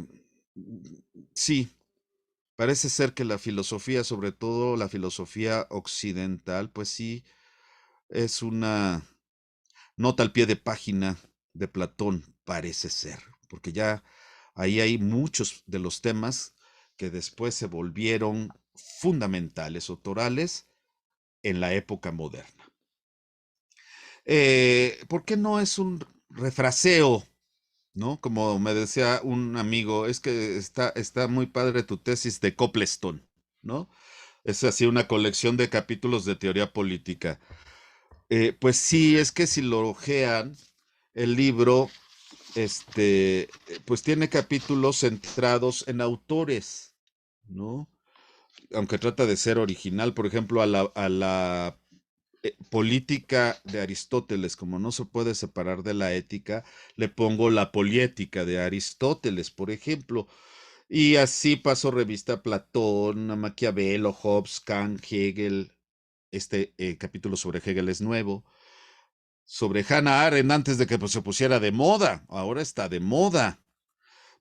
sí, parece ser que la filosofía, sobre todo la filosofía occidental, pues sí, es una nota al pie de página de Platón, parece ser, porque ya ahí hay muchos de los temas que después se volvieron fundamentales o torales en la época moderna. ¿Por qué no es un refraseo? ¿No? Como me decía un amigo, es que está muy padre tu tesis de Copleston, ¿no? Es así una colección de capítulos de teoría política. Pues sí, es que si lo ojean, el libro, pues tiene capítulos centrados en autores, ¿no? Aunque trata de ser original, por ejemplo, a la política de Aristóteles, como no se puede separar de la ética, le pongo la poliética de Aristóteles, por ejemplo. Y así paso revista a Platón, a Maquiavelo, Hobbes, Kant, Hegel. Este capítulo sobre Hegel es nuevo. Sobre Hannah Arendt antes de que pues, se pusiera de moda. Ahora está de moda.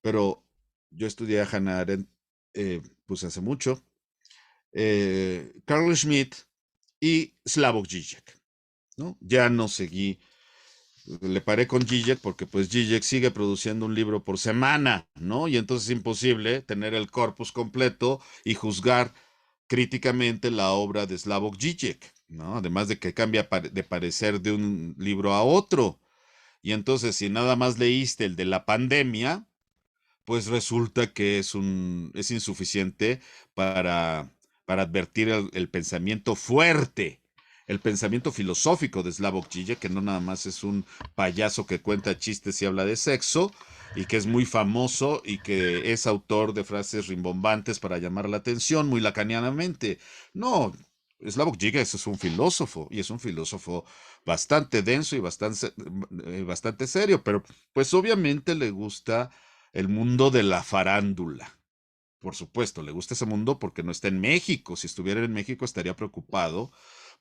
Pero yo estudié a Hannah Arendt pues hace mucho. Carl Schmitt y Slavoj Žižek, ¿no? Ya no seguí, le paré con Žižek porque pues Žižek sigue produciendo un libro por semana, ¿no? Y entonces es imposible tener el corpus completo y juzgar críticamente la obra de Slavoj Žižek, ¿no? Además de que cambia de parecer de un libro a otro. Y entonces si nada más leíste el de la pandemia, pues resulta que es insuficiente para, para advertir el pensamiento fuerte, el pensamiento filosófico de Slavoj Žižek, que no nada más es un payaso que cuenta chistes y habla de sexo, y que es muy famoso y que es autor de frases rimbombantes para llamar la atención muy lacanianamente. No, Slavoj Žižek es un filósofo, y es un filósofo bastante denso y bastante serio, pero pues obviamente le gusta el mundo de la farándula. Por supuesto, le gusta ese mundo porque no está en México. Si estuviera en México estaría preocupado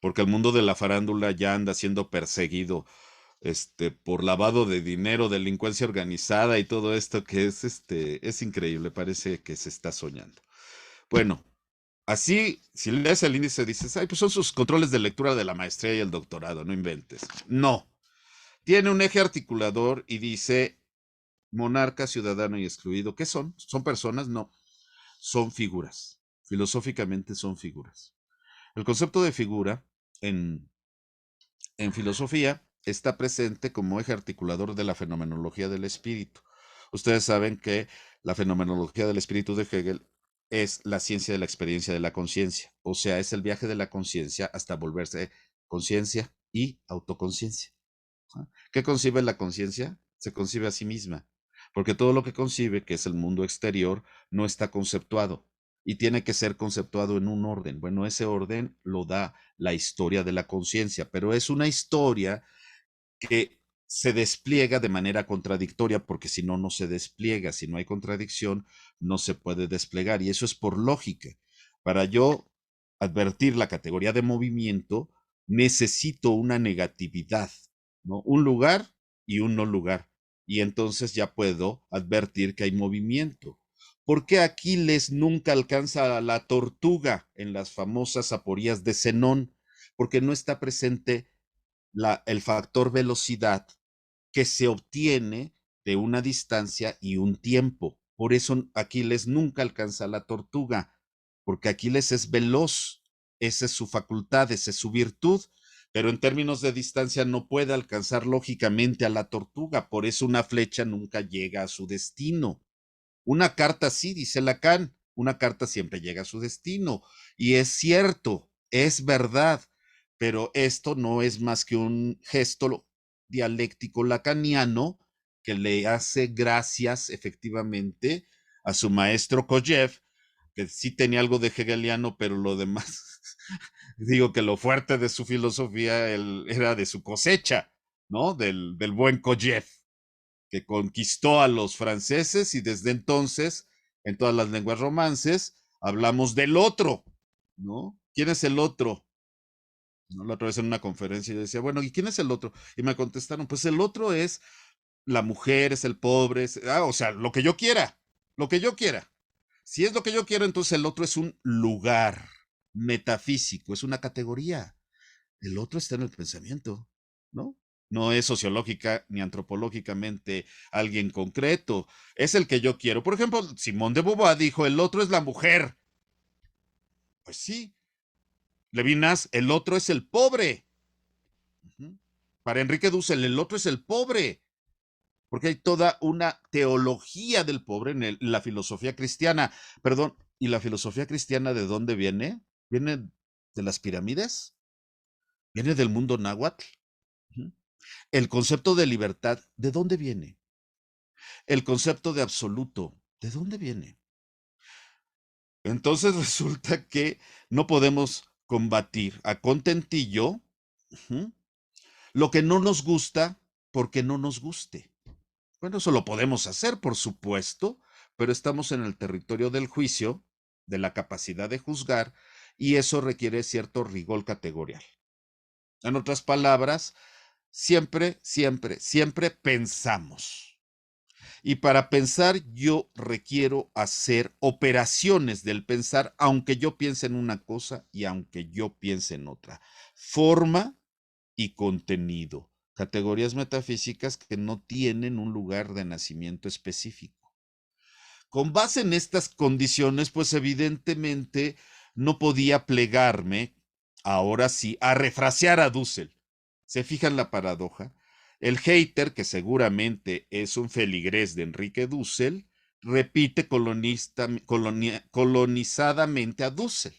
porque el mundo de la farándula ya anda siendo perseguido por lavado de dinero, delincuencia organizada y todo esto que es increíble, parece que se está soñando. Bueno, así, si lees el índice dices, ay, pues son sus controles de lectura de la maestría y el doctorado, no inventes. No, tiene un eje articulador y dice monarca, ciudadano y excluido. ¿Qué son? ¿Son personas? No, son figuras. Filosóficamente son figuras. El concepto de figura en, en filosofía está presente como eje articulador de la fenomenología del espíritu. Ustedes saben que la fenomenología del espíritu de Hegel es la ciencia de la experiencia de la conciencia, o sea, es el viaje de la conciencia hasta volverse conciencia y autoconciencia. ¿Qué concibe la conciencia? Se concibe a sí misma, porque todo lo que concibe, que es el mundo exterior, no está conceptuado y tiene que ser conceptuado en un orden. Bueno, ese orden lo da la historia de la conciencia, pero es una historia que se despliega de manera contradictoria, porque si no, no se despliega. Si no hay contradicción, no se puede desplegar. Y eso es por lógica. Para yo advertir la categoría de movimiento, necesito una negatividad, ¿no? Un lugar y un no lugar. Y entonces ya puedo advertir que hay movimiento. ¿Por qué Aquiles nunca alcanza a la tortuga en las famosas aporías de Zenón? Porque no está presente el factor velocidad que se obtiene de una distancia y un tiempo. Por eso Aquiles nunca alcanza a la tortuga, porque Aquiles es veloz, esa es su facultad, esa es su virtud, pero en términos de distancia no puede alcanzar lógicamente a la tortuga, por eso una flecha nunca llega a su destino. Una carta sí, dice Lacan, una carta siempre llega a su destino. Y es cierto, es verdad, pero esto no es más que un gesto dialéctico lacaniano que le hace gracias efectivamente a su maestro Kojev, que sí tenía algo de hegeliano, pero lo demás, digo que lo fuerte de su filosofía era de su cosecha, ¿no? Del buen Kojev, que conquistó a los franceses y desde entonces, en todas las lenguas romances, hablamos del otro, ¿no? ¿Quién es el otro? ¿No? La otra vez en una conferencia yo decía, bueno, ¿y quién es el otro? Y me contestaron, pues el otro es la mujer, es el pobre, o sea, lo que yo quiera, lo que yo quiera. Si es lo que yo quiero, entonces el otro es un lugar metafísico, es una categoría. El otro está en el pensamiento, ¿no? No es sociológica ni antropológicamente alguien concreto, es el que yo quiero. Por ejemplo, Simón de Beauvoir dijo, el otro es la mujer. Pues sí, Levinas, el otro es el pobre. Para Enrique Dussel, el otro es el pobre, porque hay toda una teología del pobre en la filosofía cristiana. Perdón, ¿y la filosofía cristiana de dónde viene? ¿Viene de las pirámides? ¿Viene del mundo náhuatl? El concepto de libertad, ¿de dónde viene? El concepto de absoluto, ¿de dónde viene? Entonces resulta que no podemos combatir a contentillo lo que no nos gusta porque no nos guste. Bueno, eso lo podemos hacer, por supuesto, pero estamos en el territorio del juicio, de la capacidad de juzgar, y eso requiere cierto rigor categorial. En otras palabras, siempre, siempre, siempre pensamos. Y para pensar yo requiero hacer operaciones del pensar, aunque yo piense en una cosa y aunque yo piense en otra. Forma y contenido. Categorías metafísicas que no tienen un lugar de nacimiento específico. Con base en estas condiciones, pues evidentemente no podía plegarme, ahora sí, a refrasear a Dussel. ¿Se fijan la paradoja? El hater, que seguramente es un feligrés de Enrique Dussel, repite colonizadamente a Dussel.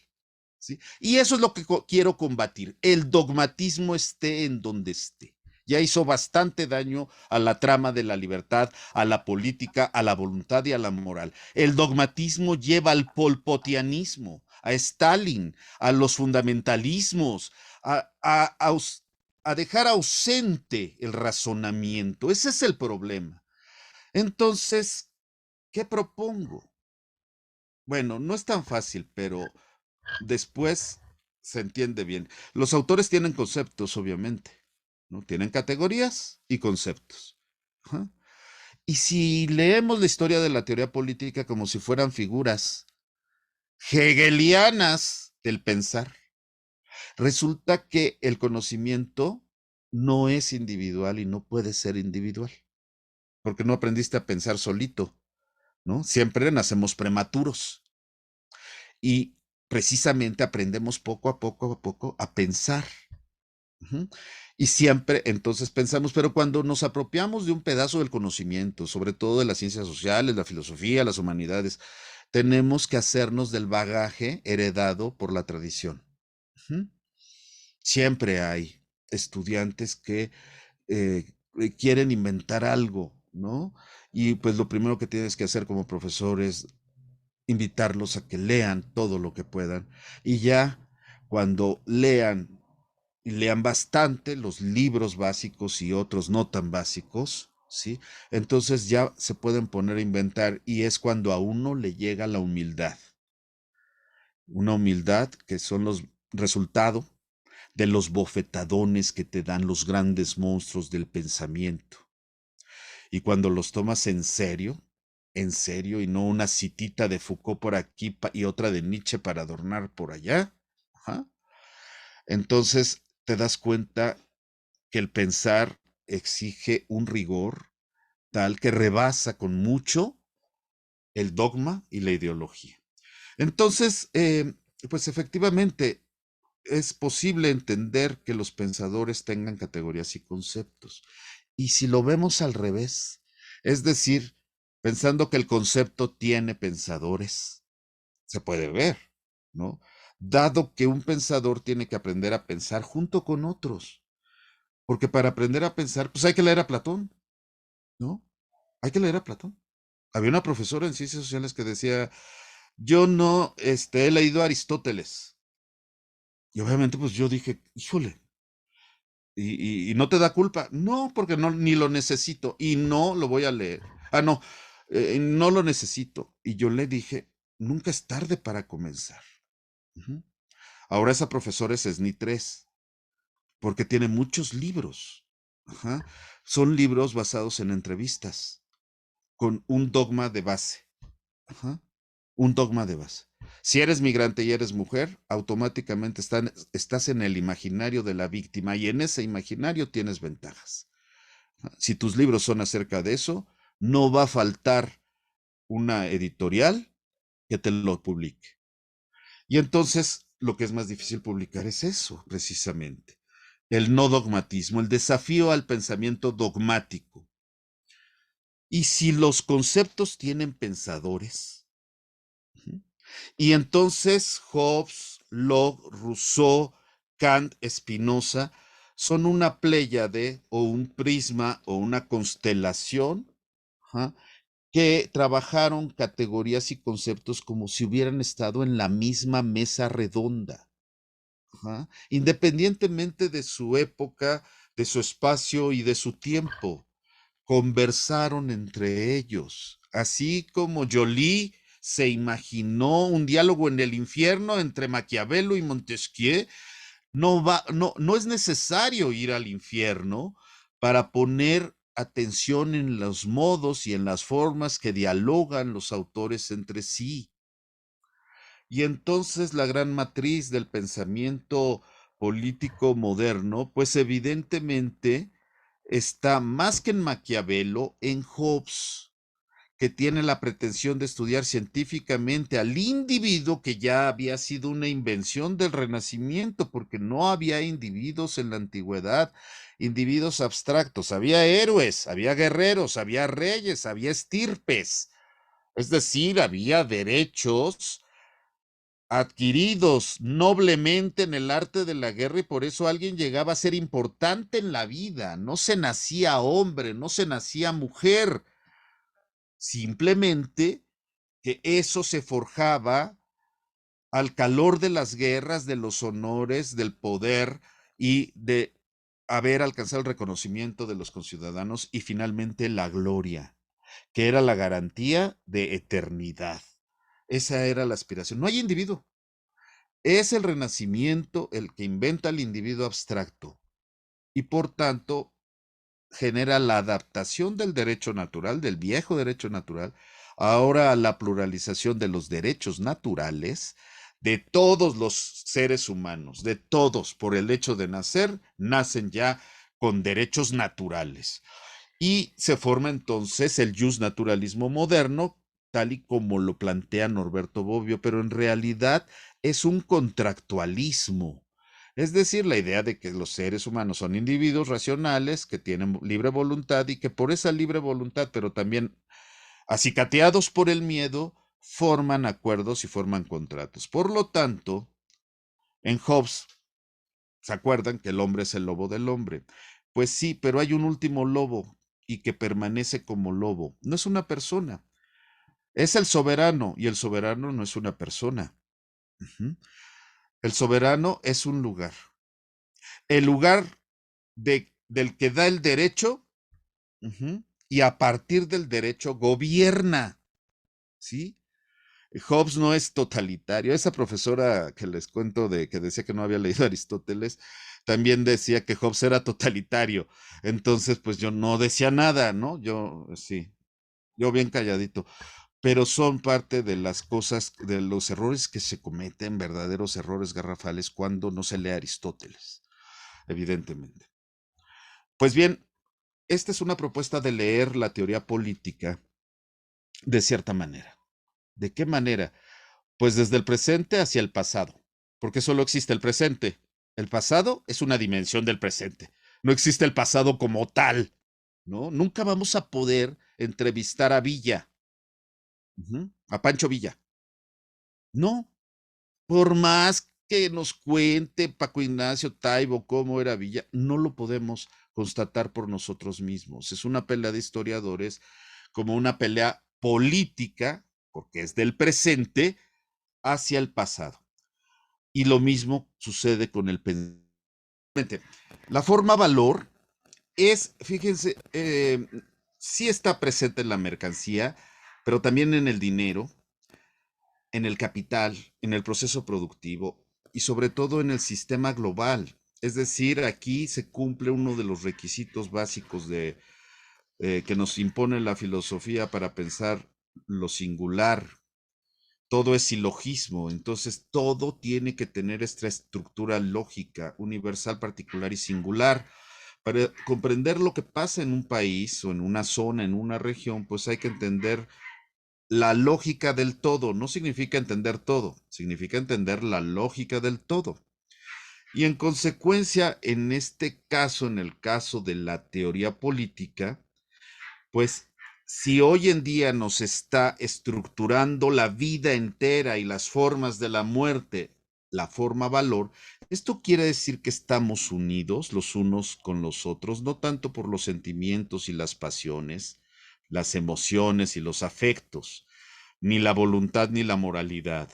¿Sí? Y eso es lo que quiero combatir. El dogmatismo esté en donde esté. Ya hizo bastante daño a la trama de la libertad, a la política, a la voluntad y a la moral. El dogmatismo lleva al polpotianismo, a Stalin, a los fundamentalismos, a dejar ausente el razonamiento. Ese es el problema. Entonces, ¿qué propongo? Bueno, no es tan fácil, pero después se entiende bien. Los autores tienen conceptos, obviamente, ¿no? Tienen categorías y conceptos. Ajá. Y si leemos la historia de la teoría política como si fueran figuras hegelianas del pensar, resulta que el conocimiento no es individual y no puede ser individual, porque no aprendiste a pensar solito, ¿no? Siempre nacemos prematuros y precisamente aprendemos poco a poco a pensar. Ujú. Y siempre entonces pensamos, pero cuando nos apropiamos de un pedazo del conocimiento, sobre todo de las ciencias sociales, la filosofía, las humanidades, tenemos que hacernos del bagaje heredado por la tradición. Ujú. Siempre hay estudiantes que quieren inventar algo, ¿no? Y pues lo primero que tienes que hacer como profesor es invitarlos a que lean todo lo que puedan. Y ya cuando lean y lean bastante los libros básicos y otros no tan básicos, ¿sí? Entonces ya se pueden poner a inventar y es cuando a uno le llega la humildad. Una humildad que son los resultado de los bofetadones que te dan los grandes monstruos del pensamiento. Y cuando los tomas en serio, y no una citita de Foucault por aquí y otra de Nietzsche para adornar por allá, ajá, entonces te das cuenta que el pensar exige un rigor tal que rebasa con mucho el dogma y la ideología. Entonces, pues efectivamente es posible entender que los pensadores tengan categorías y conceptos. Y si lo vemos al revés, es decir, pensando que el concepto tiene pensadores, se puede ver, ¿no? Dado que un pensador tiene que aprender a pensar junto con otros, porque para aprender a pensar, pues hay que leer a Platón, ¿no? Hay que leer a Platón. Había una profesora en ciencias sociales que decía, yo no, he leído a Aristóteles. Y obviamente, pues yo dije, híjole, y no te da culpa. No, porque no, ni lo necesito y no lo voy a leer. Ah, no, no lo necesito. Y yo le dije, nunca es tarde para comenzar. Ujú. Ahora esa profesora es SNI 3 porque tiene muchos libros. Ajá. Son libros basados en entrevistas, con un dogma de base. Ajá. Un dogma de base. Si eres migrante y eres mujer, automáticamente estás en el imaginario de la víctima y en ese imaginario tienes ventajas. Si tus libros son acerca de eso, no va a faltar una editorial que te lo publique. Y entonces lo que es más difícil publicar es eso, precisamente. El no dogmatismo, el desafío al pensamiento dogmático. Y si los conceptos tienen pensadores, y entonces Hobbes, Locke, Rousseau, Kant, Spinoza son una pléyade o un prisma o una constelación, ¿ja?, que trabajaron categorías y conceptos como si hubieran estado en la misma mesa redonda, ¿ja?, independientemente de su época, de su espacio y de su tiempo. Conversaron entre ellos, así como Joly se imaginó un diálogo en el infierno entre Maquiavelo y Montesquieu. No es necesario ir al infierno para poner atención en los modos y en las formas que dialogan los autores entre sí. Y entonces la gran matriz del pensamiento político moderno, pues evidentemente está más que en Maquiavelo, en Hobbes, que tiene la pretensión de estudiar científicamente al individuo, que ya había sido una invención del Renacimiento, porque no había individuos en la antigüedad, individuos abstractos, había héroes, había guerreros, había reyes, había estirpes, es decir, había derechos adquiridos noblemente en el arte de la guerra y por eso alguien llegaba a ser importante en la vida. No se nacía hombre, no se nacía mujer, simplemente que eso se forjaba al calor de las guerras, de los honores, del poder y de haber alcanzado el reconocimiento de los conciudadanos y finalmente la gloria, que era la garantía de eternidad. Esa era la aspiración. No hay individuo. Es el Renacimiento el que inventa el individuo abstracto y por tanto genera la adaptación del derecho natural, del viejo derecho natural, ahora a la pluralización de los derechos naturales de todos los seres humanos, de todos, por el hecho de nacer, nacen ya con derechos naturales. Y se forma entonces el justnaturalismo moderno, tal y como lo plantea Norberto Bobbio, pero en realidad es un contractualismo. Es decir, la idea de que los seres humanos son individuos racionales que tienen libre voluntad y que por esa libre voluntad, pero también acicateados por el miedo, forman acuerdos y forman contratos. Por lo tanto, en Hobbes, ¿se acuerdan que el hombre es el lobo del hombre? Pues sí, pero hay un último lobo y que permanece como lobo. No es una persona, es el soberano y el soberano no es una persona. Ujú. El soberano es un lugar. El lugar del que da el derecho, ujú, y a partir del derecho gobierna, ¿sí? Hobbes no es totalitario. Esa profesora que les cuento de que decía que no había leído Aristóteles, también decía que Hobbes era totalitario. Entonces, pues yo no decía nada, ¿no? Yo sí, yo bien calladito. Pero son parte de las cosas, de los errores que se cometen, verdaderos errores garrafales, cuando no se lee Aristóteles, evidentemente. Pues bien, esta es una propuesta de leer la teoría política de cierta manera. ¿De qué manera? Pues desde el presente hacia el pasado, porque solo existe el presente. El pasado es una dimensión del presente. No existe el pasado como tal, ¿no? Nunca vamos a poder entrevistar a Villa, a Pancho Villa. No, por más que nos cuente Paco Ignacio Taibo cómo era Villa, no lo podemos constatar por nosotros mismos. Es una pelea de historiadores como una pelea política, porque es del presente hacia el pasado. Y lo mismo sucede con el pensamiento. La forma valor es, fíjense, sí está presente en la mercancía, pero también en el dinero, en el capital, en el proceso productivo y sobre todo en el sistema global. Es decir, aquí se cumple uno de los requisitos básicos que nos impone la filosofía para pensar lo singular. Todo es silogismo, entonces todo tiene que tener esta estructura lógica, universal, particular y singular. Para comprender lo que pasa en un país o en una zona, en una región, pues hay que entender la lógica del todo. No significa entender todo, significa entender la lógica del todo. Y en consecuencia, en este caso, en el caso de la teoría política, pues si hoy en día nos está estructurando la vida entera y las formas de la muerte, la forma valor, esto quiere decir que estamos unidos los unos con los otros, no tanto por los sentimientos y las pasiones, las emociones y los afectos, ni la voluntad ni la moralidad.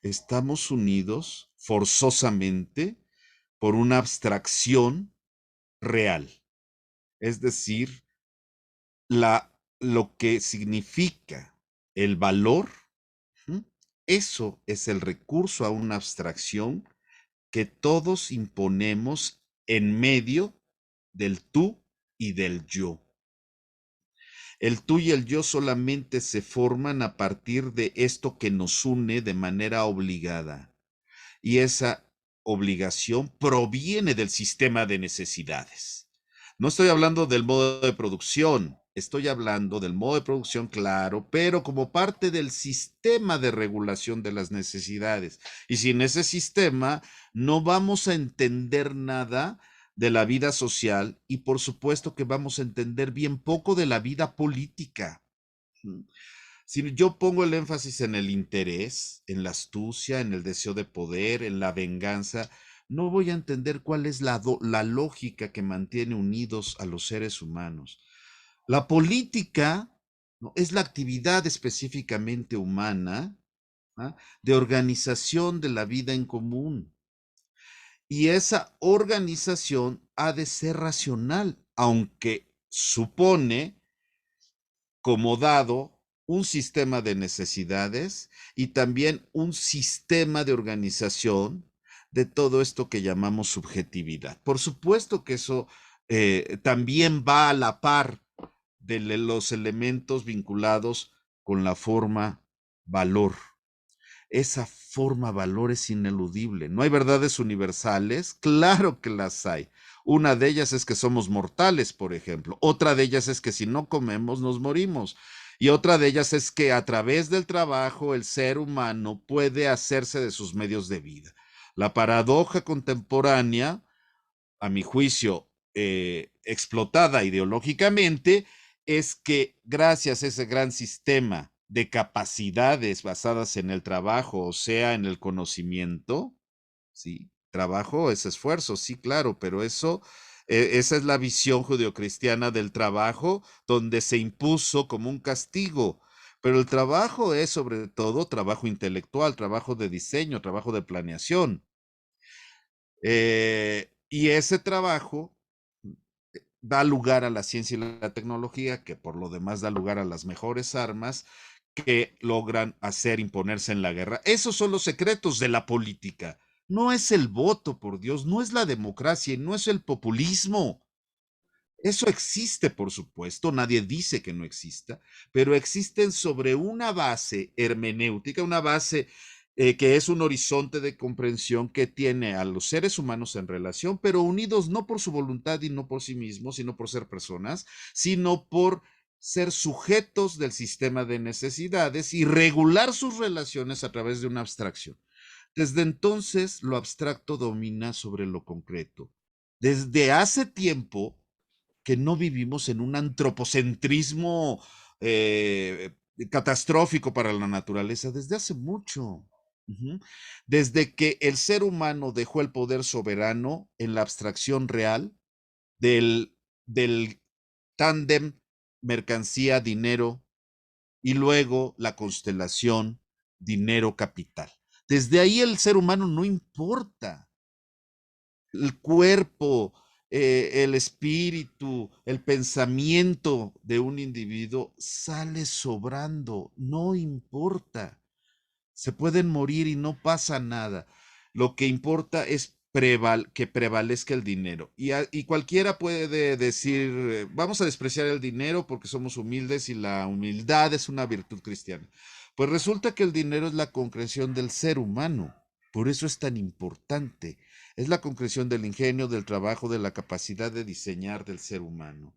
Estamos unidos forzosamente por una abstracción real, es decir, lo que significa el valor. ¿Mm? Eso es el recurso a una abstracción que todos imponemos en medio del tú y del yo. El tú y el yo solamente se forman a partir de esto que nos une de manera obligada. Y esa obligación proviene del sistema de necesidades. No estoy hablando del modo de producción, estoy hablando del modo de producción, claro, pero como parte del sistema de regulación de las necesidades. Y sin ese sistema no vamos a entender nada de la vida social y por supuesto que vamos a entender bien poco de la vida política. Si yo pongo el énfasis en el interés, en la astucia, en el deseo de poder, en la venganza, no voy a entender cuál es la lógica que mantiene unidos a los seres humanos. La política, ¿no?, es la actividad específicamente humana, ¿ah?, de organización de la vida en común. Y esa organización ha de ser racional, aunque supone como dado un sistema de necesidades y también un sistema de organización de todo esto que llamamos subjetividad. Por supuesto que eso también va a la par de los elementos vinculados con la forma valor. Esa forma valor es ineludible. ¿No hay verdades universales? Claro que las hay. Una de ellas es que somos mortales, por ejemplo. Otra de ellas es que si no comemos nos morimos. Y otra de ellas es que a través del trabajo el ser humano puede hacerse de sus medios de vida. La paradoja contemporánea, a mi juicio, explotada ideológicamente, es que gracias a ese gran sistema de capacidades basadas en el trabajo, o sea, en el conocimiento, ¿sí? Trabajo es esfuerzo, sí, claro, pero esa es la visión judeocristiana del trabajo, donde se impuso como un castigo. Pero el trabajo es sobre todo trabajo intelectual, trabajo de diseño, trabajo de planeación. Y ese trabajo da lugar a la ciencia y la tecnología, que por lo demás da lugar a las mejores armas que logran hacer imponerse en la guerra. Esos son los secretos de la política. No es el voto, por Dios, no es la democracia, no es el populismo. Eso existe, por supuesto, nadie dice que no exista, pero existen sobre una base hermenéutica, una base que es un horizonte de comprensión que tiene a los seres humanos en relación, pero unidos no por su voluntad y no por sí mismos, sino por ser personas, sino por ser sujetos del sistema de necesidades y regular sus relaciones a través de una abstracción. Desde entonces, lo abstracto domina sobre lo concreto. Desde hace tiempo, que no vivimos en un antropocentrismo catastrófico para la naturaleza desde hace mucho. Desde que el ser humano dejó el poder soberano en la abstracción real del tándem mercancía, dinero y luego la constelación dinero, capital. Desde ahí el ser humano no importa el cuerpo, el espíritu, el pensamiento de un individuo sale sobrando, no importa. Se pueden morir y no pasa nada. Lo que importa es que prevalezca el dinero. Y cualquiera puede decir, vamos a despreciar el dinero porque somos humildes y la humildad es una virtud cristiana. Pues resulta que el dinero es la concreción del ser humano. Por eso es tan importante. Es la concreción del ingenio, del trabajo, de la capacidad de diseñar del ser humano.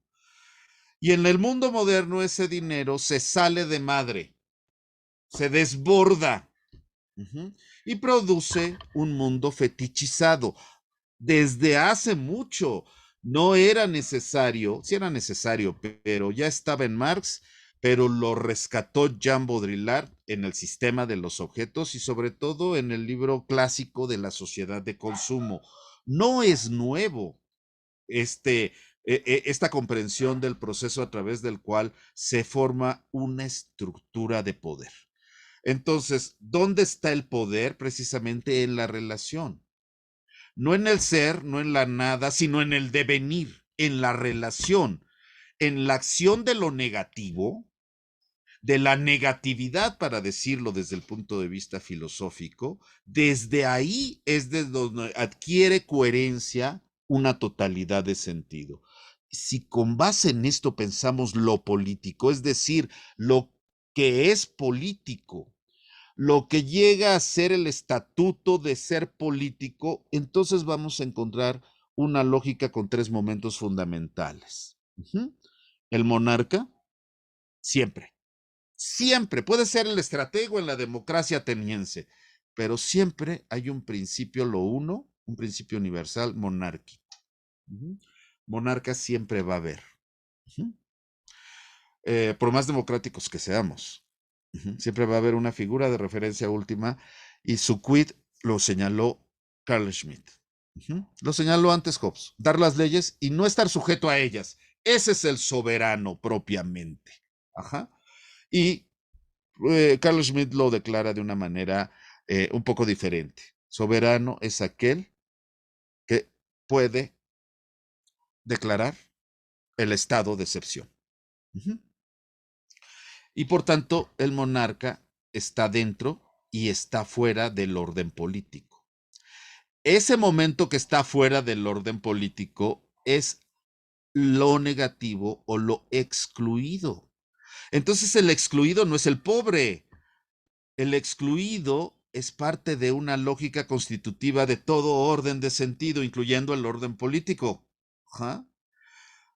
Y en el mundo moderno ese dinero se sale de madre, se desborda. Y produce un mundo fetichizado. Desde hace mucho no era necesario, sí era necesario, pero ya estaba en Marx, pero lo rescató Jean Baudrillard en el sistema de los objetos y sobre todo en el libro clásico de la sociedad de consumo. No es nuevo esta comprensión del proceso a través del cual se forma una estructura de poder. Entonces, ¿dónde está el poder? Precisamente en la relación. No en el ser, no en la nada, sino en el devenir, en la relación, en la acción de lo negativo, de la negatividad, para decirlo desde el punto de vista filosófico. Desde ahí es desde donde adquiere coherencia una totalidad de sentido. Si con base en esto pensamos lo político, es decir, lo que es político, lo que llega a ser el estatuto de ser político, entonces vamos a encontrar una lógica con tres momentos fundamentales. El monarca, siempre, siempre, puede ser el estratego en la democracia ateniense, pero siempre hay un principio, un principio universal monárquico. Monarca siempre va a haber, por más democráticos que seamos. Siempre va a haber una figura de referencia última y su quid lo señaló Carl Schmitt. Lo señaló antes Hobbes, dar las leyes y no estar sujeto a ellas. Ese es el soberano propiamente. Y Carl Schmitt lo declara de una manera un poco diferente. Soberano es aquel que puede declarar el estado de excepción. Y por tanto, el monarca está dentro y está fuera del orden político. Ese momento que está fuera del orden político es lo negativo o lo excluido. Entonces el excluido no es el pobre. El excluido es parte de una lógica constitutiva de todo orden de sentido, incluyendo el orden político.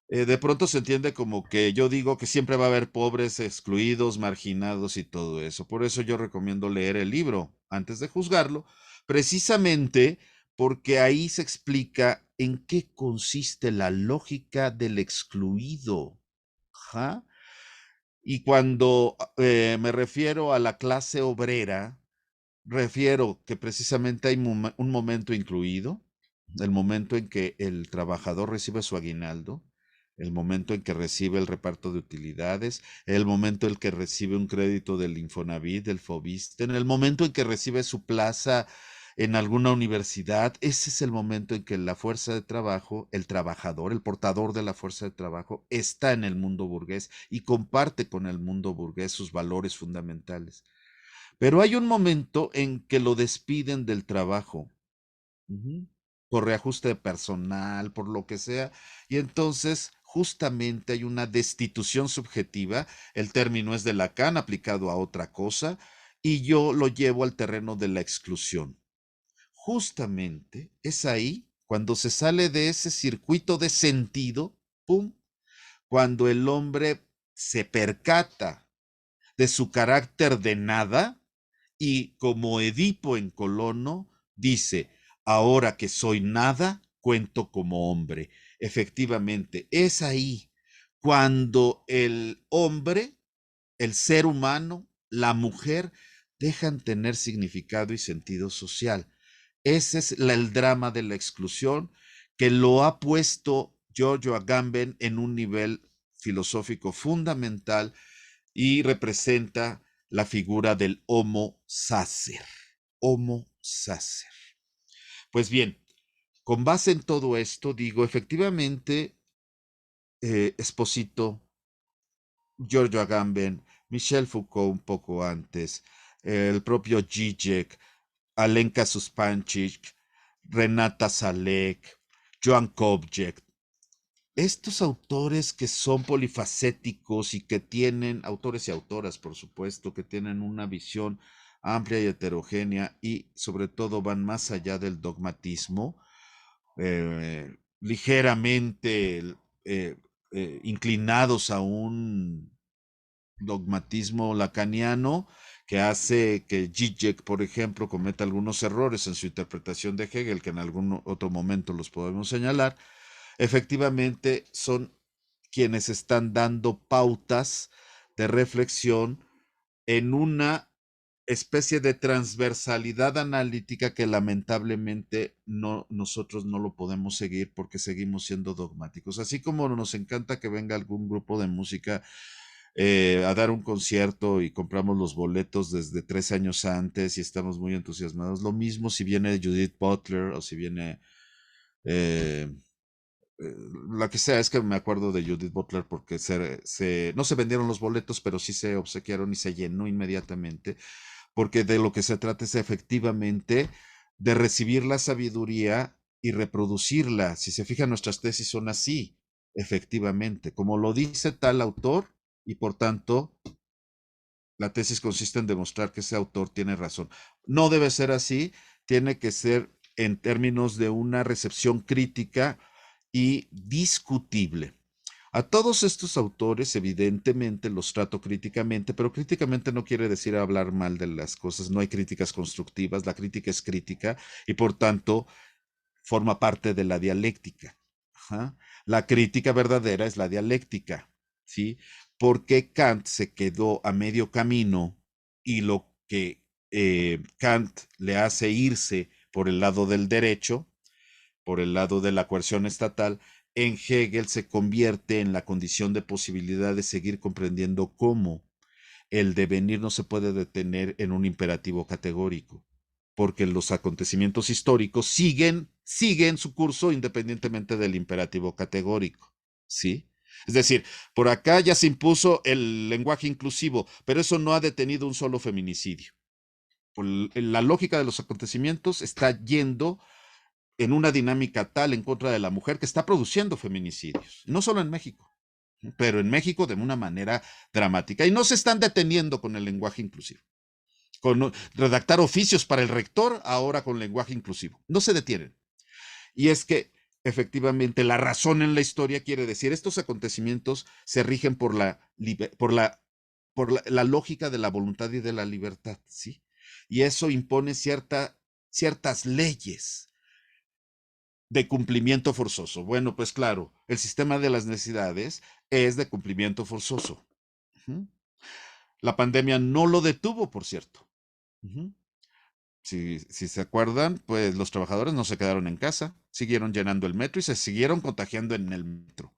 De pronto se entiende como que yo digo que siempre va a haber pobres, excluidos, marginados y todo eso. Por eso yo recomiendo leer el libro antes de juzgarlo, precisamente porque ahí se explica en qué consiste la lógica del excluido. Ajá. Y cuando me refiero a la clase obrera, refiero que precisamente hay un momento incluido, el momento en que el trabajador recibe su aguinaldo, el momento en que recibe el reparto de utilidades, el momento en que recibe un crédito del Infonavit, del Fobiste, en el momento en que recibe su plaza en alguna universidad. Ese es el momento en que la fuerza de trabajo, el trabajador, el portador de la fuerza de trabajo, está en el mundo burgués y comparte con el mundo burgués sus valores fundamentales. Pero hay un momento en que lo despiden del trabajo, ujú, por reajuste de personal, por lo que sea, y entonces justamente hay una destitución subjetiva. El término es de Lacan aplicado a otra cosa, y yo lo llevo al terreno de la exclusión. Justamente es ahí cuando se sale de ese circuito de sentido, ¡pum!, cuando el hombre se percata de su carácter de nada y, como Edipo en Colono, dice: ahora que soy nada, cuento como hombre. Efectivamente, es ahí cuando el hombre, el ser humano, la mujer, dejan tener significado y sentido social. Ese es el drama de la exclusión, que lo ha puesto Giorgio Agamben en un nivel filosófico fundamental y representa la figura del Homo Sacer. Homo Sacer. Pues bien, con base en todo esto, digo, efectivamente, Esposito, Giorgio Agamben, Michel Foucault un poco antes, el propio Zizek, Alenka Suspančić, Renata Salek, Joan Kovjek, estos autores que son polifacéticos y que tienen, autores y autoras, por supuesto, que tienen una visión amplia y heterogénea y sobre todo van más allá del dogmatismo, ligeramente inclinados a un dogmatismo lacaniano que hace que Zizek, por ejemplo, cometa algunos errores en su interpretación de Hegel, que en algún otro momento los podemos señalar. Efectivamente son quienes están dando pautas de reflexión en una especie de transversalidad analítica que lamentablemente nosotros no lo podemos seguir porque seguimos siendo dogmáticos. Así como nos encanta que venga algún grupo de música a dar un concierto y compramos los boletos desde 3 años antes y estamos muy entusiasmados. Lo mismo si viene Judith Butler o si viene eh, la que sea. Es que me acuerdo de Judith Butler porque no se vendieron los boletos, pero sí se obsequiaron y se llenó inmediatamente, porque de lo que se trata es efectivamente de recibir la sabiduría y reproducirla. Si se fijan, nuestras tesis son así, efectivamente, como lo dice tal autor, y por tanto la tesis consiste en demostrar que ese autor tiene razón. No debe ser así, tiene que ser en términos de una recepción crítica y discutible. A todos estos autores, evidentemente, los trato críticamente, pero críticamente no quiere decir hablar mal de las cosas. No hay críticas constructivas, la crítica es crítica y por tanto forma parte de la dialéctica. Ajá. La crítica verdadera es la dialéctica, ¿sí? Porque Kant se quedó a medio camino y lo que Kant le hace irse por el lado del derecho, por el lado de la coerción estatal, en Hegel se convierte en la condición de posibilidad de seguir comprendiendo cómo el devenir no se puede detener en un imperativo categórico, porque los acontecimientos históricos siguen su curso independientemente del imperativo categórico, ¿sí? Es decir, por acá ya se impuso el lenguaje inclusivo, pero eso no ha detenido un solo feminicidio. La lógica de los acontecimientos está yendo en una dinámica tal en contra de la mujer que está produciendo feminicidios, no solo en México, pero en México de una manera dramática. Y no se están deteniendo con el lenguaje inclusivo. Con redactar oficios para el rector, ahora con lenguaje inclusivo. No se detienen. Y es que efectivamente la razón en la historia quiere decir estos acontecimientos se rigen por la lógica de la voluntad y de la libertad, ¿sí? Y eso impone cierta ciertas leyes de cumplimiento forzoso. Bueno, pues claro, el sistema de las necesidades es de cumplimiento forzoso. La pandemia no lo detuvo, por cierto. Si se acuerdan, pues los trabajadores no se quedaron en casa, siguieron llenando el metro y se siguieron contagiando en el metro.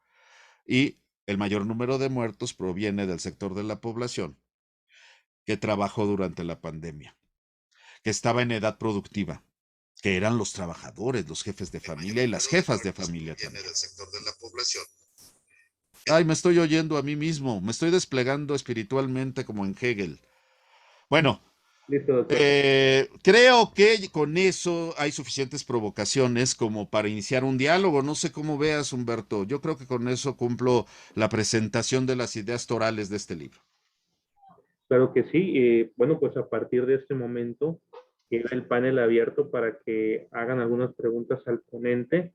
Y el mayor número de muertos proviene del sector de la población que trabajó durante la pandemia, que estaba en edad productiva, que eran los trabajadores, los jefes de familia y las jefas de familia también. Del sector de la población. Ay, me estoy oyendo a mí mismo, me estoy desplegando espiritualmente como en Hegel. Bueno, listo, doctor. Creo que con eso hay suficientes provocaciones como para iniciar un diálogo. No sé cómo veas, Humberto. Yo creo que con eso cumplo la presentación de las ideas torales de este libro. Claro que sí. Bueno, pues a partir de este momento queda el panel abierto para que hagan algunas preguntas al ponente.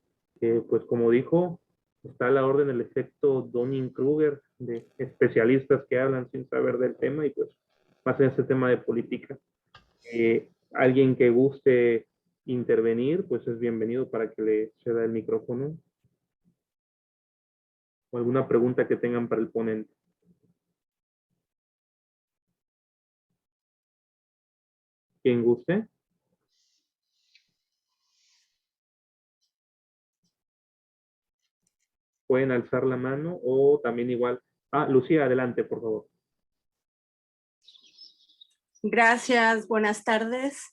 Pues como dijo, está a la orden el efecto Dunning-Kruger de especialistas que hablan sin saber del tema y pues más en este tema de política. Alguien que guste intervenir, pues es bienvenido para que le ceda el micrófono o alguna pregunta que tengan para el ponente. Quien guste. Pueden alzar la mano o también igual. Lucía, adelante, por favor. Gracias, buenas tardes,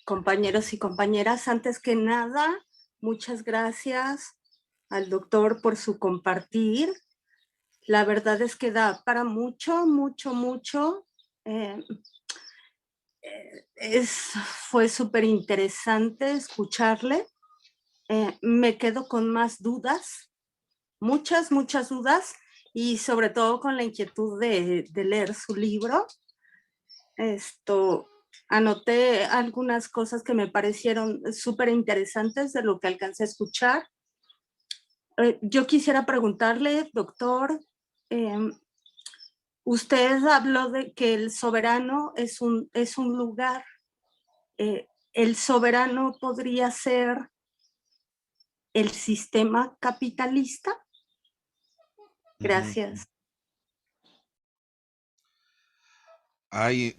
compañeros y compañeras. Antes que nada, muchas gracias al doctor por su compartir. La verdad es que da para mucho, mucho, mucho. Fue súper interesante escucharle. Me quedo con más dudas, muchas, muchas dudas, y sobre todo con la inquietud de leer su libro. Anoté algunas cosas que me parecieron súper interesantes de lo que alcancé a escuchar. Yo quisiera preguntarle, doctor, usted habló de que el soberano es un lugar. ¿El soberano podría ser el sistema capitalista? Gracias. Ay,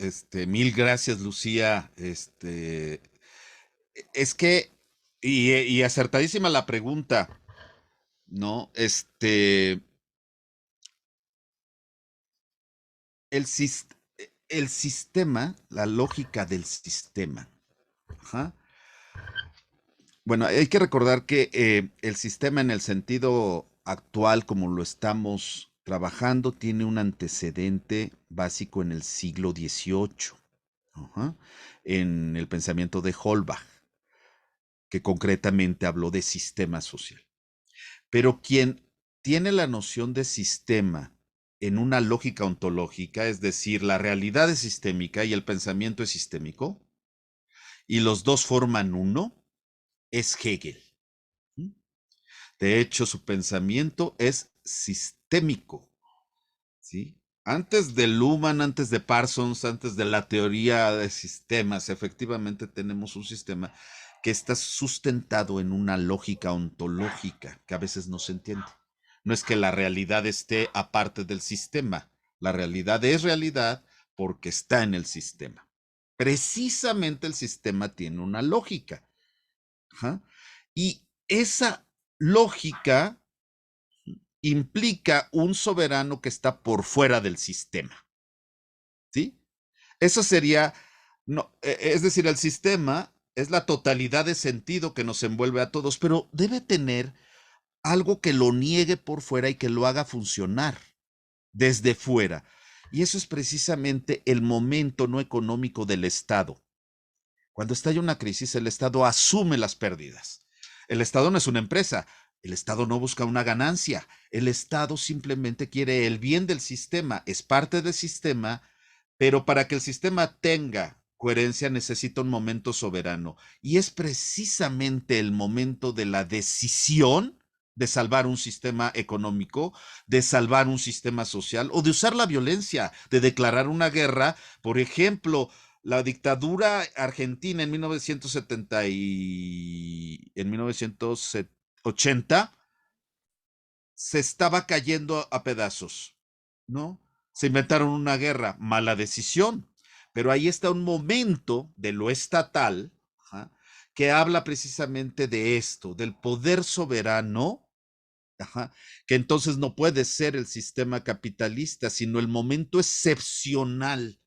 mil gracias, Lucía. Es que, y acertadísima la pregunta, ¿no? El sistema, la lógica del sistema. Ajá. Bueno, hay que recordar que el sistema en el sentido actual, como lo estamos trabajando, tiene un antecedente básico en el siglo XVIII, en el pensamiento de Holbach, que concretamente habló de sistema social. Pero quien tiene la noción de sistema en una lógica ontológica, es decir, la realidad es sistémica y el pensamiento es sistémico, y los dos forman uno, es Hegel. De hecho, su pensamiento es sistémico, ¿sí? Antes de Luhmann, antes de Parsons, antes de la teoría de sistemas, efectivamente tenemos un sistema que está sustentado en una lógica ontológica que a veces no se entiende. No es que la realidad esté aparte del sistema. La realidad es realidad porque está en el sistema. Precisamente el sistema tiene una lógica. Y esa lógica implica un soberano que está por fuera del sistema. ¿Sí? Eso sería, no, es decir, el sistema es la totalidad de sentido que nos envuelve a todos, pero debe tener algo que lo niegue por fuera y que lo haga funcionar desde fuera. Y eso es precisamente el momento no económico del Estado. Cuando estalla una crisis, el Estado asume las pérdidas. El Estado no es una empresa. El Estado no busca una ganancia. El Estado simplemente quiere el bien del sistema. Es parte del sistema, pero para que el sistema tenga coherencia necesita un momento soberano. Y es precisamente el momento de la decisión de salvar un sistema económico, de salvar un sistema social o de usar la violencia, de declarar una guerra. Por ejemplo, la dictadura argentina en 1980 se estaba cayendo a pedazos, ¿no? Se inventaron una guerra, mala decisión, pero ahí está un momento de lo estatal, ajá, que habla precisamente de esto, del poder soberano, ajá, que entonces no puede ser el sistema capitalista, sino el momento excepcional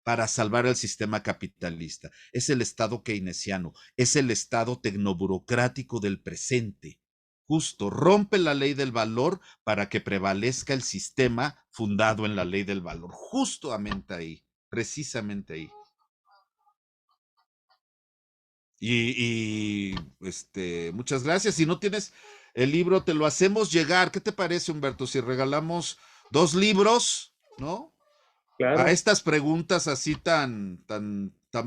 para salvar el sistema capitalista. Es el Estado keynesiano, es el Estado tecnoburocrático del presente. Justo, rompe la ley del valor para que prevalezca el sistema fundado en la ley del valor. Justamente ahí, precisamente ahí. Muchas gracias. Si no tienes el libro, te lo hacemos llegar. ¿Qué te parece, Humberto? Si regalamos 2 libros, ¿no? Claro. A estas preguntas así tan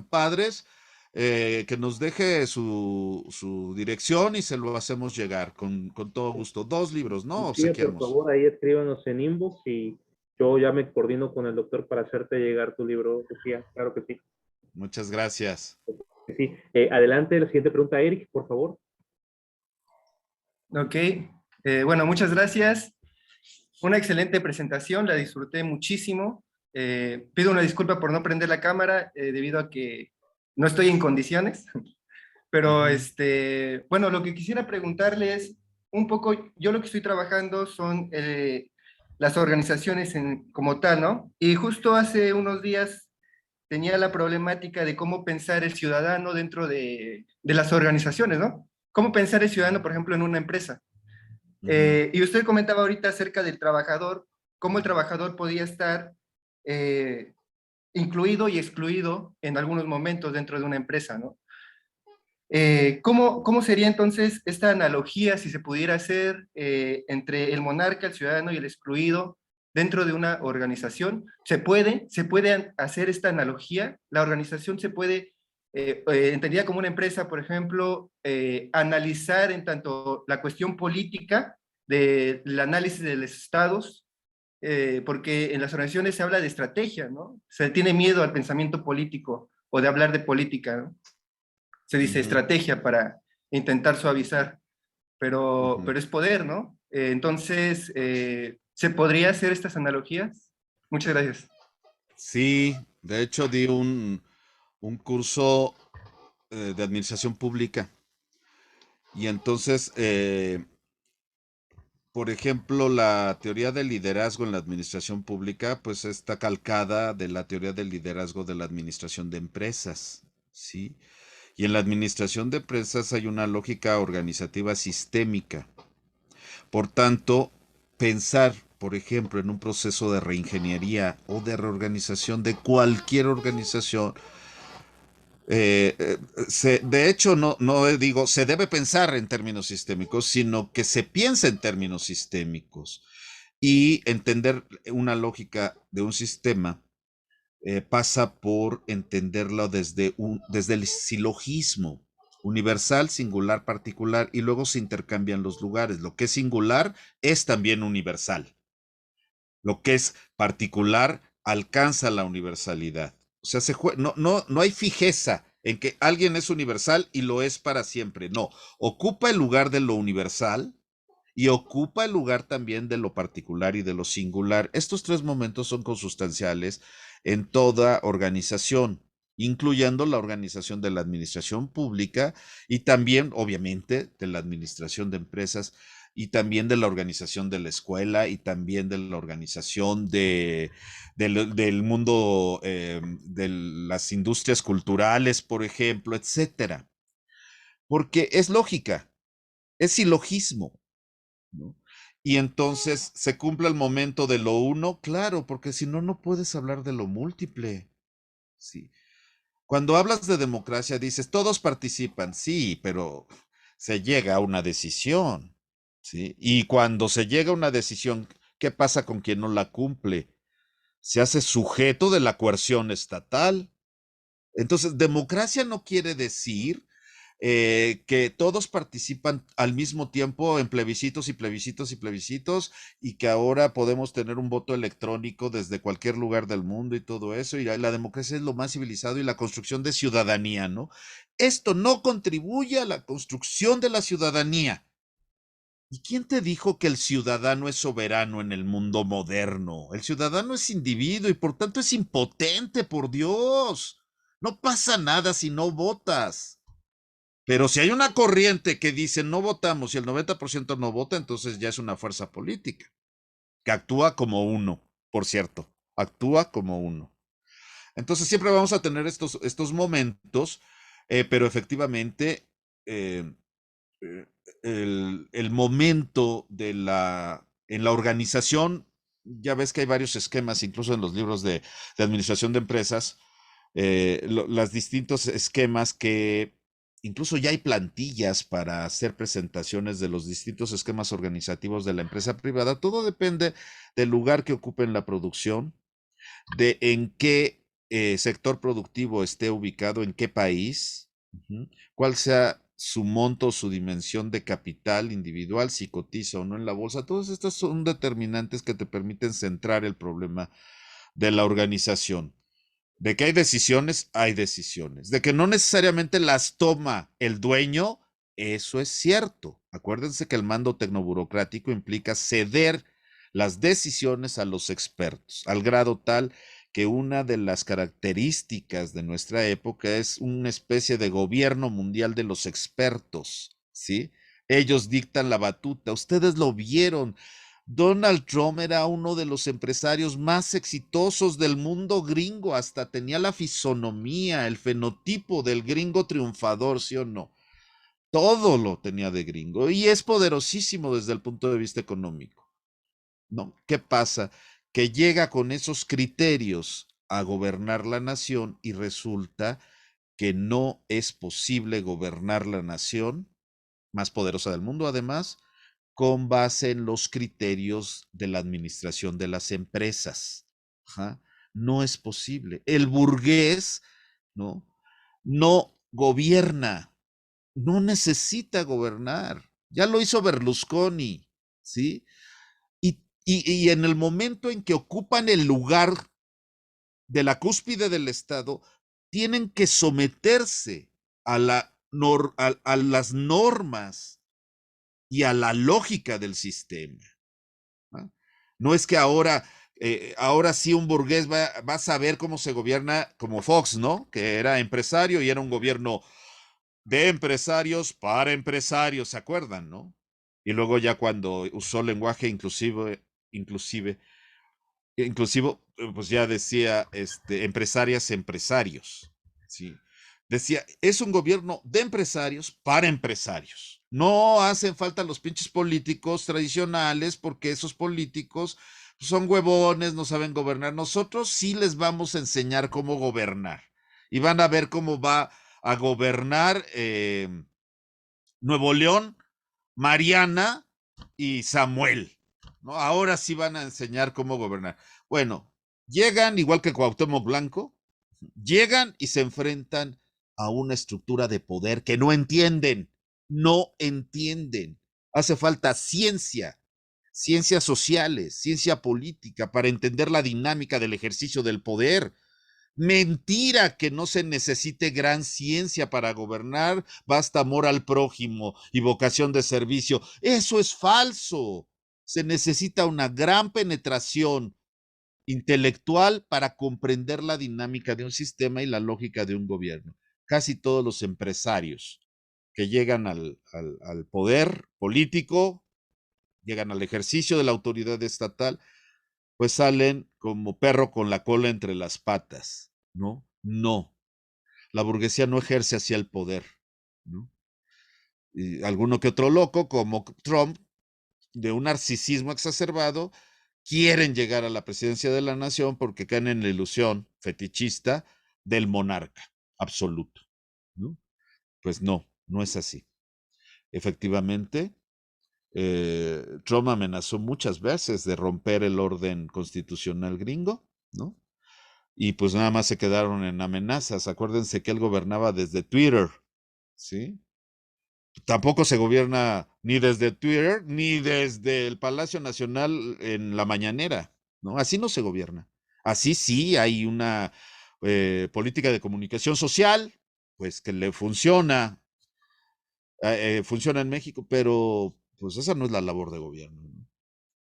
padres, que nos deje su dirección y se lo hacemos llegar con todo gusto. 2 libros, ¿no? Sí, por Obsequiamos. favor, ahí escríbanos en inbox y yo ya me coordino con el doctor para hacerte llegar tu libro, Lucía. Claro que sí. Muchas gracias. Sí. Adelante, la siguiente pregunta, Eric, por favor. Ok, bueno, muchas gracias. Una excelente presentación, la disfruté muchísimo. Pido una disculpa por no prender la cámara debido a que no estoy en condiciones, pero bueno, lo que quisiera preguntarle es un poco, yo lo que estoy trabajando son las organizaciones como tal, ¿no? Y justo hace unos días tenía la problemática de cómo pensar el ciudadano dentro de las organizaciones, ¿no? ¿Cómo pensar el ciudadano, por ejemplo, en una empresa? Y usted comentaba ahorita acerca del trabajador, cómo el trabajador podía estar incluido y excluido en algunos momentos dentro de una empresa, ¿no? ¿Cómo sería entonces esta analogía, si se pudiera hacer, entre el monarca, el ciudadano y el excluido dentro de una organización? ¿Se puede hacer esta analogía? La organización se puede, entendida como una empresa, por ejemplo, analizar en tanto la cuestión política del análisis de los estados, porque en las organizaciones se habla de estrategia, ¿no? Se tiene miedo al pensamiento político o de hablar de política, ¿no? Se dice estrategia para intentar suavizar, pero es poder, ¿no? Entonces, ¿se podría hacer estas analogías? Muchas gracias. Sí, de hecho di un curso de administración pública y entonces, por ejemplo, la teoría del liderazgo en la administración pública, pues está calcada de la teoría del liderazgo de la administración de empresas, ¿sí? Y en la administración de empresas hay una lógica organizativa sistémica. Por tanto, pensar, por ejemplo, en un proceso de reingeniería o de reorganización de cualquier organización, de hecho, no digo, se debe pensar en términos sistémicos, sino que se piensa en términos sistémicos. Y entender una lógica de un sistema pasa por entenderlo desde el silogismo, universal, singular, particular, y luego se intercambian los lugares. Lo que es singular es también universal. Lo que es particular alcanza la universalidad. O sea, no hay fijeza en que alguien es universal y lo es para siempre. No, ocupa el lugar de lo universal y ocupa el lugar también de lo particular y de lo singular. Estos 3 momentos son consustanciales en toda organización, incluyendo la organización de la administración pública y también, obviamente, de la administración de empresas y también de la organización de la escuela y también de la organización del mundo de las industrias culturales, por ejemplo, etcétera. Porque es lógica, es silogismo, ¿no? Y entonces se cumple el momento de lo uno, claro, porque si no, no puedes hablar de lo múltiple. Sí. Cuando hablas de democracia dices, todos participan, sí, pero se llega a una decisión, ¿sí? Y cuando se llega a una decisión, ¿qué pasa con quien no la cumple? Se hace sujeto de la coerción estatal. Entonces, democracia no quiere decir que todos participan al mismo tiempo en plebiscitos y plebiscitos y plebiscitos, y que ahora podemos tener un voto electrónico desde cualquier lugar del mundo y todo eso, y la democracia es lo más civilizado y la construcción de ciudadanía, ¿no? Esto no contribuye a la construcción de la ciudadanía. ¿Y quién te dijo que el ciudadano es soberano en el mundo moderno? El ciudadano es individuo y por tanto es impotente, por Dios. No pasa nada si no votas. Pero si hay una corriente que dice no votamos y el 90% no vota, entonces ya es una fuerza política que actúa como uno, por cierto, actúa como uno. Entonces siempre vamos a tener estos momentos, pero efectivamente eh, el momento en la organización, ya ves que hay varios esquemas, incluso en los libros de administración de empresas, los distintos esquemas que incluso ya hay plantillas para hacer presentaciones de los distintos esquemas organizativos de la empresa privada. Todo depende del lugar que ocupe en la producción, de en qué sector productivo esté ubicado, en qué país, cuál sea su monto, su dimensión de capital individual, si cotiza o no en la bolsa. Todos estos son determinantes que te permiten centrar el problema de la organización. De que hay decisiones, hay decisiones. De que no necesariamente las toma el dueño, eso es cierto. Acuérdense que el mando tecnoburocrático implica ceder las decisiones a los expertos, al grado tal que una de las características de nuestra época es una especie de gobierno mundial de los expertos, ¿sí? Ellos dictan la batuta. Ustedes lo vieron. Donald Trump era uno de los empresarios más exitosos del mundo gringo, hasta tenía la fisonomía, el fenotipo del gringo triunfador, ¿sí o no? Todo lo tenía de gringo y es poderosísimo desde el punto de vista económico, ¿no? ¿Qué pasa? Que llega con esos criterios a gobernar la nación y resulta que no es posible gobernar la nación más poderosa del mundo, además, con base en los criterios de la administración de las empresas. Ajá. No es posible. El burgués, ¿no? No gobierna, no necesita gobernar. Ya lo hizo Berlusconi, ¿sí? Y en el momento en que ocupan el lugar de la cúspide del Estado, tienen que someterse a las normas y a la lógica del sistema. ¿No? No es que ahora sí un burgués va a saber cómo se gobierna como Fox, ¿no? Que era empresario y era un gobierno de empresarios para empresarios, ¿se acuerdan, no? Y luego ya cuando usó lenguaje inclusivo, pues ya decía empresarias, empresarios, ¿sí? Decía, es un gobierno de empresarios para empresarios. No hacen falta los pinches políticos tradicionales porque esos políticos son huevones, no saben gobernar. Nosotros sí les vamos a enseñar cómo gobernar. Y van a ver cómo va a gobernar Nuevo León, Mariana y Samuel, ¿no? Ahora sí van a enseñar cómo gobernar. Bueno, llegan, igual que Cuauhtémoc Blanco, llegan y se enfrentan a una estructura de poder que no entienden, no entienden. Hace falta ciencia, ciencias sociales, ciencia política para entender la dinámica del ejercicio del poder. Mentira que no se necesite gran ciencia para gobernar, basta amor al prójimo y vocación de servicio. Eso es falso. Se necesita una gran penetración intelectual para comprender la dinámica de un sistema y la lógica de un gobierno. Casi todos los empresarios que llegan al poder político, llegan al ejercicio de la autoridad estatal, pues salen como perro con la cola entre las patas, ¿no? No, la burguesía no ejerce hacia el poder, ¿no? Y alguno que otro loco, como Trump, de un narcisismo exacerbado, quieren llegar a la presidencia de la nación porque caen en la ilusión fetichista del monarca absoluto, ¿no? Pues no, no es así. Efectivamente, Trump amenazó muchas veces de romper el orden constitucional gringo, ¿no? Y pues nada más se quedaron en amenazas. Acuérdense que él gobernaba desde Twitter, ¿sí? tampoco se gobierna ni desde Twitter ni desde el Palacio Nacional en la mañanera, ¿no? Así no se gobierna. Así sí hay una política de comunicación social, pues que le funciona, funciona en México, pero pues esa no es la labor de gobierno, ¿no?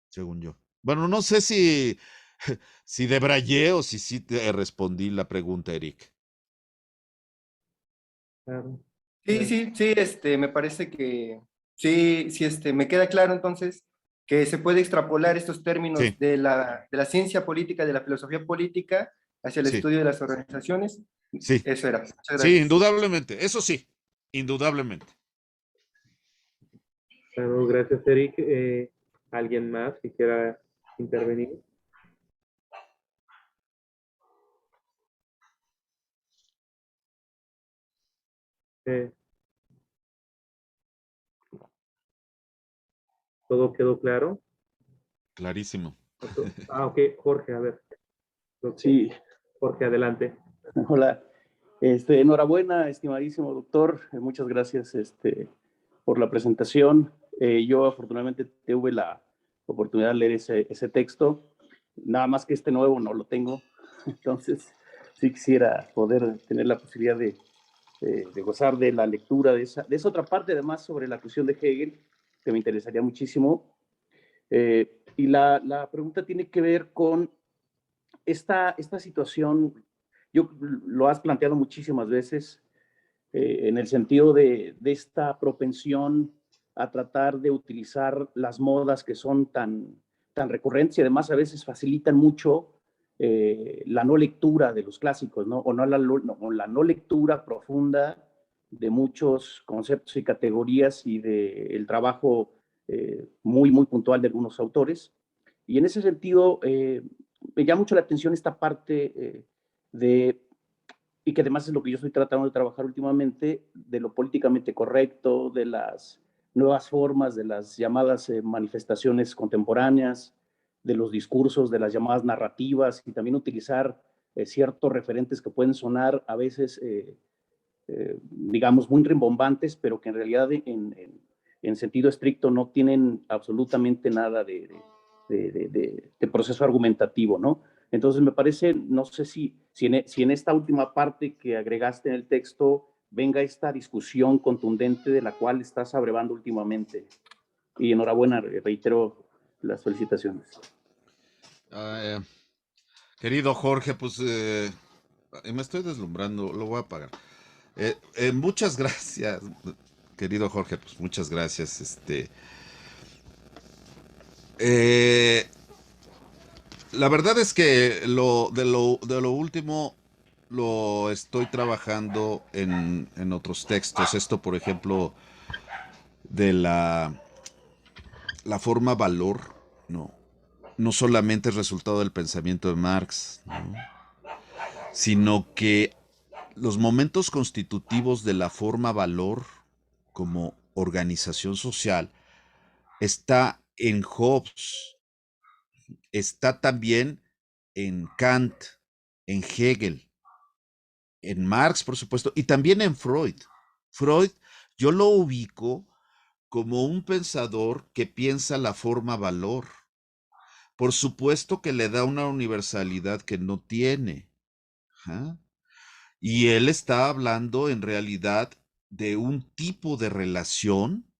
Según yo. Bueno, no sé si, si debrayé o si sí te respondí la pregunta, Eric. Claro. Sí, Gracias. sí, sí, me parece que sí, sí, me queda claro entonces que se puede extrapolar estos términos Sí, de la ciencia política, de la filosofía política, hacia el sí, estudio de las organizaciones. sí, Eso era. Muchas sí, gracias. indudablemente, eso sí, indudablemente. Claro, gracias, Eric. ¿Alguien más que quiera intervenir? Eh, ¿Todo quedó claro? Clarísimo. Ok, Jorge, a ver. Sí, Jorge, adelante. hola. Enhorabuena, estimadísimo doctor. Muchas gracias por la presentación. Yo afortunadamente tuve la oportunidad de leer ese texto. Nada más que este nuevo no lo tengo. Entonces, sí quisiera poder tener la posibilidad de gozar de la lectura de esa otra parte, además, sobre la cuestión de Hegel, que me interesaría muchísimo. Y la pregunta tiene que ver con esta situación. Yo lo has planteado muchísimas veces, en el sentido de esta propensión a tratar de utilizar las modas que son tan recurrentes y además a veces facilitan mucho la no lectura de los clásicos, ¿no? O la no lectura profunda de muchos conceptos y categorías y del trabajo muy, muy puntual de algunos autores. Y en ese sentido, me llama mucho la atención esta parte de, y que además es lo que yo estoy tratando de trabajar últimamente, de lo políticamente correcto, de las nuevas formas, de las llamadas manifestaciones contemporáneas, de los discursos, de las llamadas narrativas, y también utilizar ciertos referentes que pueden sonar a veces, digamos, muy rimbombantes, pero que en realidad en sentido estricto no tienen absolutamente nada de proceso argumentativo, ¿no? Entonces me parece, no sé si en esta última parte que agregaste en el texto venga esta discusión contundente de la cual estás abrevando últimamente. Y enhorabuena, reitero las felicitaciones. Querido Jorge, pues me estoy deslumbrando, lo voy a apagar. Muchas gracias, querido Jorge, pues muchas gracias. Eh, la verdad es que de lo último lo estoy trabajando en otros textos. Esto, por ejemplo, de la forma valor, ¿no? No solamente es resultado del pensamiento de Marx, ¿no? Sino que los momentos constitutivos de la forma valor como organización social está en Hobbes, está también en Kant, en Hegel, en Marx, por supuesto, y también en Freud. Freud, yo lo ubico como un pensador que piensa la forma valor. Por supuesto que le da una universalidad que no tiene. ¿Ah? Y él está hablando en realidad de un tipo de relación,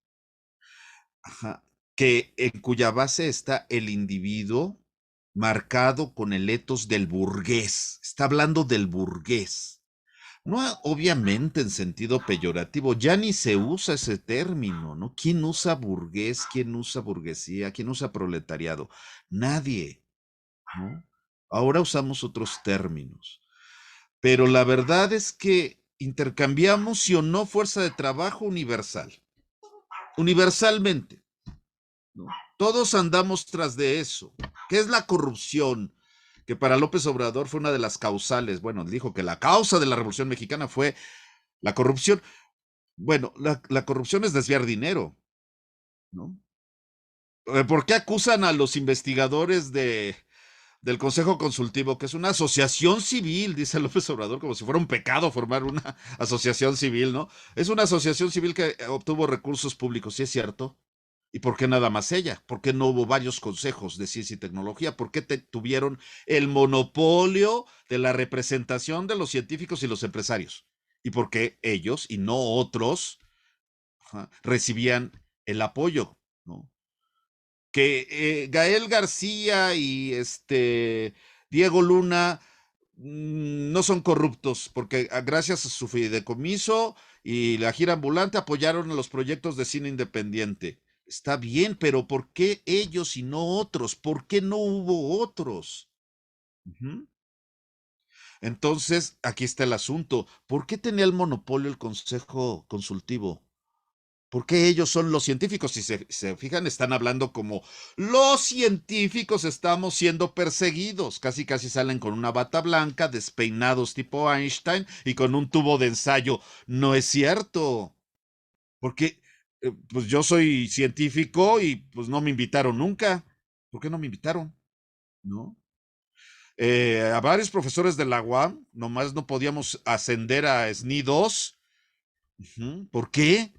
ajá, que en cuya base está el individuo marcado con el etos del burgués. Está hablando del burgués. No, obviamente en sentido peyorativo, ya ni se usa ese término, ¿no? ¿Quién usa burgués? ¿Quién usa burguesía? ¿Quién usa proletariado? Nadie, ¿no? Ahora usamos otros términos. Pero la verdad es que intercambiamos, sí o no, fuerza de trabajo universal. Universalmente, ¿no? Todos andamos tras de eso. ¿Qué es la corrupción? Que para López Obrador fue una de las causales. Bueno, dijo que la causa de la Revolución Mexicana fue la corrupción. Bueno, la corrupción es desviar dinero, ¿no? ¿Por qué acusan a los investigadores del Consejo Consultivo, que es una asociación civil, dice López Obrador, como si fuera un pecado formar una asociación civil, ¿no? Es una asociación civil que obtuvo recursos públicos, ¿sí es cierto? ¿Y por qué nada más ella? ¿Por qué no hubo varios consejos de ciencia y tecnología? ¿Por qué tuvieron el monopolio de la representación de los científicos y los empresarios? ¿Y por qué ellos y no otros recibían el apoyo, ¿no? Que Gael García y Diego Luna no son corruptos, porque gracias a su fideicomiso y la gira ambulante apoyaron los proyectos de cine independiente. Está bien, pero ¿por qué ellos y no otros? ¿Por qué no hubo otros? Entonces, aquí está el asunto. ¿Por qué tenía el monopolio el Consejo Consultivo? Porque ellos son los científicos. Si se fijan, están hablando como los científicos estamos siendo perseguidos. Casi casi salen con una bata blanca, despeinados tipo Einstein y con un tubo de ensayo. No es cierto. Porque pues yo soy científico y pues no me invitaron nunca. ¿Por qué no me invitaron? ¿No? A varios profesores de la UAM, nomás no podíamos ascender a SNI 2. ¿Por qué?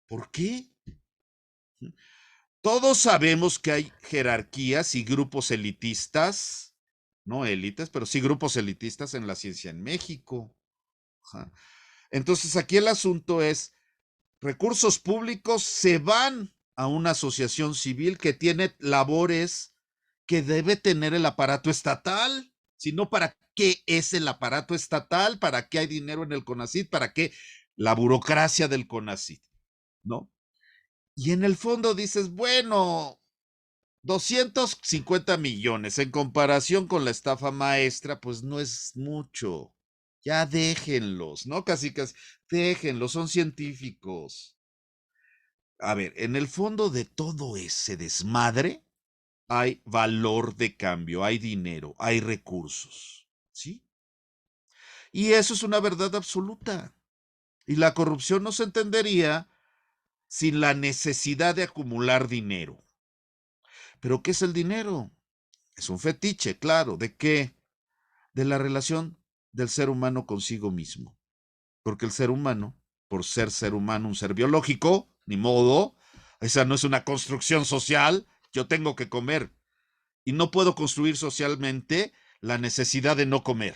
¿Por qué? Todos sabemos que hay jerarquías y grupos elitistas, no élites, pero sí grupos elitistas en la ciencia en México. Ajá. Entonces aquí el asunto es, recursos públicos se van a una asociación civil que tiene labores que debe tener el aparato estatal, si no, ¿para qué es el aparato estatal? ¿Para qué hay dinero en el CONACYT? ¿Para qué la burocracia del CONACYT? ¿No? Y en el fondo dices, bueno, 250 millones en comparación con la estafa maestra, pues no es mucho. Ya déjenlos, ¿no? Casi, casi, déjenlos, son científicos. A ver, en el fondo de todo ese desmadre hay valor de cambio, hay dinero, hay recursos, ¿sí? Y eso es una verdad absoluta. Y la corrupción no se entendería sin la necesidad de acumular dinero. ¿Pero qué es el dinero? Es un fetiche, claro. ¿De qué? De la relación del ser humano consigo mismo. Porque el ser humano, por ser humano, un ser biológico, ni modo, esa no es una construcción social, yo tengo que comer. Y no puedo construir socialmente la necesidad de no comer.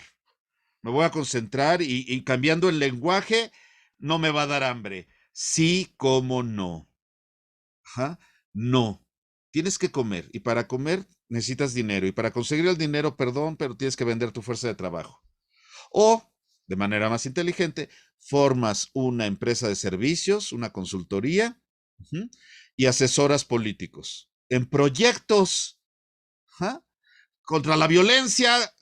Me voy a concentrar y cambiando el lenguaje, no me va a dar hambre. Sí, como no. Ajá, no. Tienes que comer y para comer necesitas dinero y para conseguir el dinero, perdón, pero tienes que vender tu fuerza de trabajo. O, de manera más inteligente, formas una empresa de servicios, una consultoría y asesoras políticos en proyectos contra la violencia,